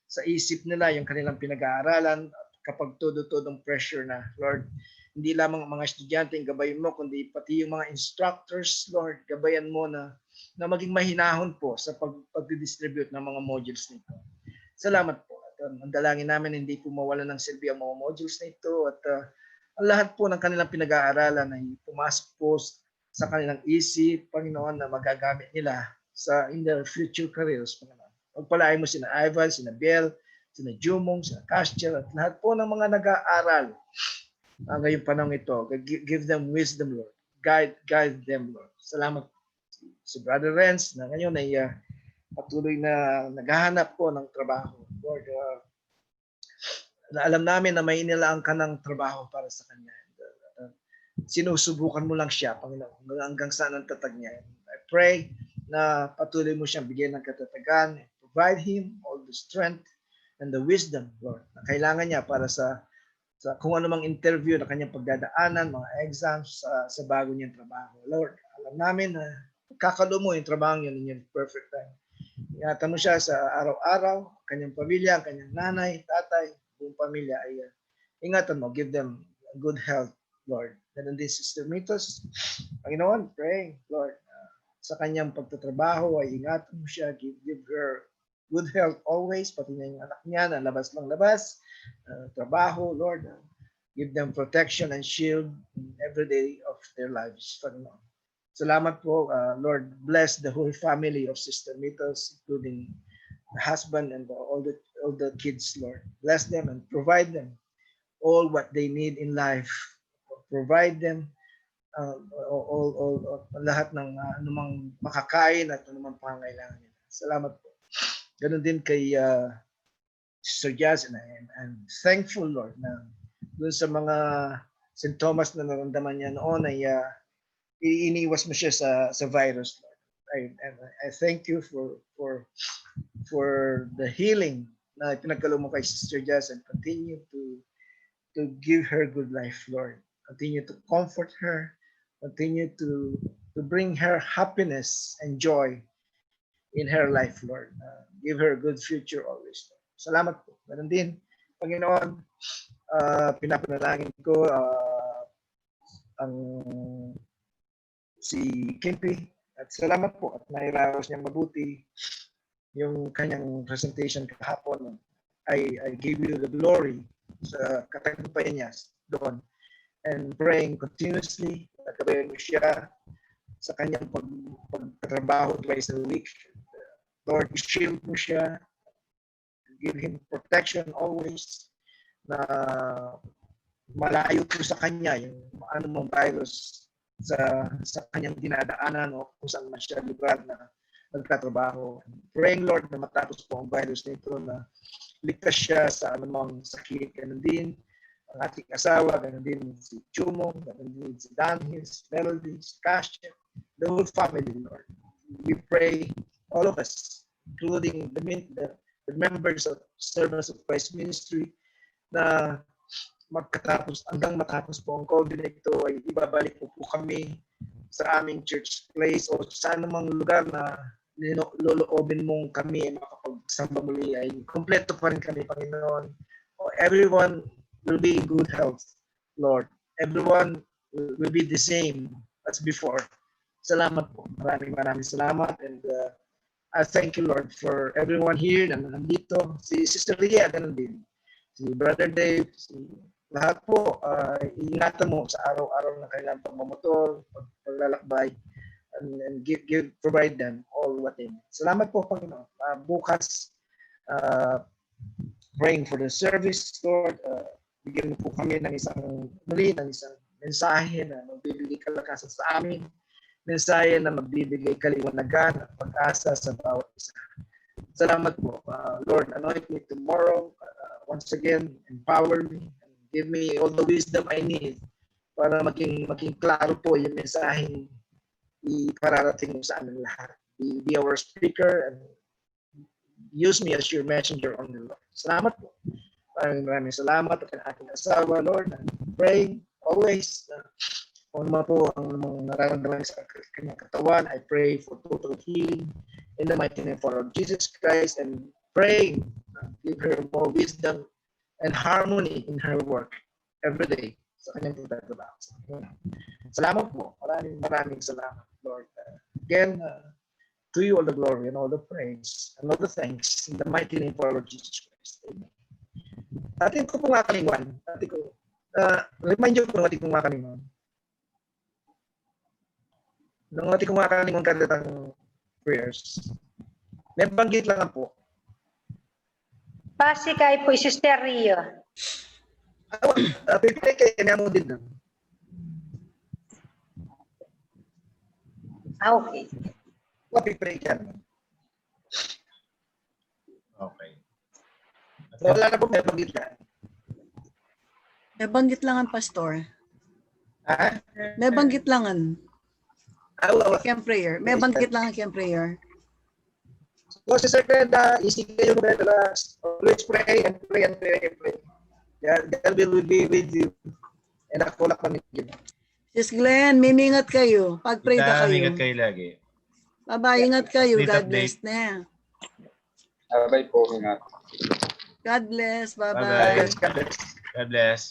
sa isip nila yung kanilang pinag-aaralan. Kapag todo-todong pressure na, Lord, hindi lamang ang mga estudyante yung gabayan mo, kundi pati yung mga instructors, Lord, gabayan mo na maging mahinahon po sa pag-distribute ng mga modules nito. Salamat po. At ang dalangin namin hindi po mawala ng silbi ang mga modules na ito at ang lahat po ng kanilang pinag-aaralan ay pumasok po sa kanilang isip, Panginoon, na magagamit nila in their future careers, Panginoon. Pagpalain mo sina Ivan, sina Biel, sina Jumong, sina Castiel, at lahat po ng mga nag-aaral ngayong panahon ito. Give them wisdom, Lord. Guide them, Lord. Salamat po. Si Brother Renz na ngayon ay patuloy na naghahanap po ng trabaho. Lord, na alam namin na may inilaan ka ng trabaho para sa kanya. Sinusubukan mo lang siya, Panginoon, hanggang saan ang tatag niya. I pray na patuloy mo siyang bigyan ng katatagan, provide him all the strength and the wisdom, Lord, na kailangan niya para sa kung ano mang interview na kanyang pagdadaanan, mga exams sa bago niyang trabaho. Lord, alam namin na kakalo mo yung trabaho niya in your perfect time. Ingatan mo siya sa araw-araw, kanyang pamilya, kanyang nanay, tatay, buong pamilya ay ingatan mo, give them good health, Lord. Ganun din Sister Mitos, Panginoon, pray, Lord, sa kanyang pagtatrabaho ay ingatan mo siya, give her good health always, pati na yung anak niya na labas lang labas, trabaho, Lord, give them protection and shield every day of their lives, Panginoon. Salamat po, Lord, bless the whole family of Sister Mitos, including the husband and all the kids, Lord. Bless them and provide them all what they need in life. Provide them lahat ng anumang makakain at anumang pangangailangan nila. Salamat po. Ganon din kay Sister Jazz, and I'm thankful, Lord, na dun sa mga sintomas na naramdaman niya noon ay iniiwas mo siya sa virus, Lord. I thank you for the healing na pinagkaloob mo kay Sister Jazz, and continue to give her good life, Lord. Continue to comfort her, continue to bring her happiness and joy in her life, Lord. Give her a good future always, Lord. Salamat po. Ganun din, Panginoon, pinapanalangin ko ang si Kimpi, at salamat po at nairaos niya mabuti yung kanyang presentation kahapon. I give you the glory sa katagumpayan niya doon, and praying continuously, nagabayan mo siya sa kanyang pagtatrabaho twice a week. Lord, shield mo siya, give him protection always, na malayo po sa kanya yung anumang virus sa kanyang dinadaanan o kung saan man siya lugar na nagtatrabaho. Praying, Lord, na matapos po ang virus nito, na ligtas siya sa anumang sakit. Ganun din ang ating asawa, ganun din si Chumong, ganun din si Danhil, si Melody, si Kasha, the whole family, Lord. We pray, all of us, including the members of Servants of Christ Ministry, na hanggang matapos po ang COVID na ito ay ibabalik po kami sa aming church place o sa anumang lugar na loloobin mong kami makapagsamba muli, ay kompleto pa rin kami, Panginoon. Everyone will be in good health, Lord. Everyone will be the same as before. Salamat po. Maraming salamat, and I thank you, Lord, for everyone here na nandito. Si Sister Ria, ganun din. Si Brother Dave, lahat po, ingatan mo sa araw-araw na kailangan pagmamotor, paglalakbay, and provide them all what they need. Salamat po, Panginoon. Bukas, praying for the service, Lord. Bigyan mo po kami ng isang mensahe na magbibigay kalakasan sa amin. Mensahe na magbibigay kaliwanagan at pag-asa sa bawat isa. Salamat po. Lord, anoint me tomorrow. Once again, empower me. Give me all the wisdom I need para maging klaro po yung mensaheng ipararating mo sa amin lahat. Be our speaker and use me as your messenger on the Lord. Salamat po. Maraming salamat at aking asawa, Lord. I'm praying always na kung ano po ang nararamdaman sa kanyang katawan, I pray for total healing in the mighty name of our Lord Jesus Christ, and praying, give her more wisdom and harmony in her work every day sa kanyang pagtatrabaho. Salamat po. Maraming salamat, Lord. Again, to you all the glory and all the praise and all the thanks in the mighty name of our Lord Jesus Christ. Amen. Atin ko pong kalingan. Remind you kung ating kong kalingan. Nung ating kong kalingan kadatang prayers, may banggit lang po. Base kay po, Sister Rio. Pipili kayo niya mo din. Okay. Pipili ka. Okay. Wala na po, may banggit lang. May banggit lang ang pastor. Ha? May banggit lang ang Wala. Camp prayer. May banggit lang ang Camp prayer. So, Sister Glenda, easy kayo relax. Always pray and pray and pray and pray. God will be with you. And ako lang kami. Sis Glenn, mimingat kayo. Pag-pray na kayo. Ingat kayo lagi. Bye-bye, ingat kayo. Update, God update. bless na. Bye po. Ingat. God bless. Bye-bye. Bye-bye. God bless. God bless.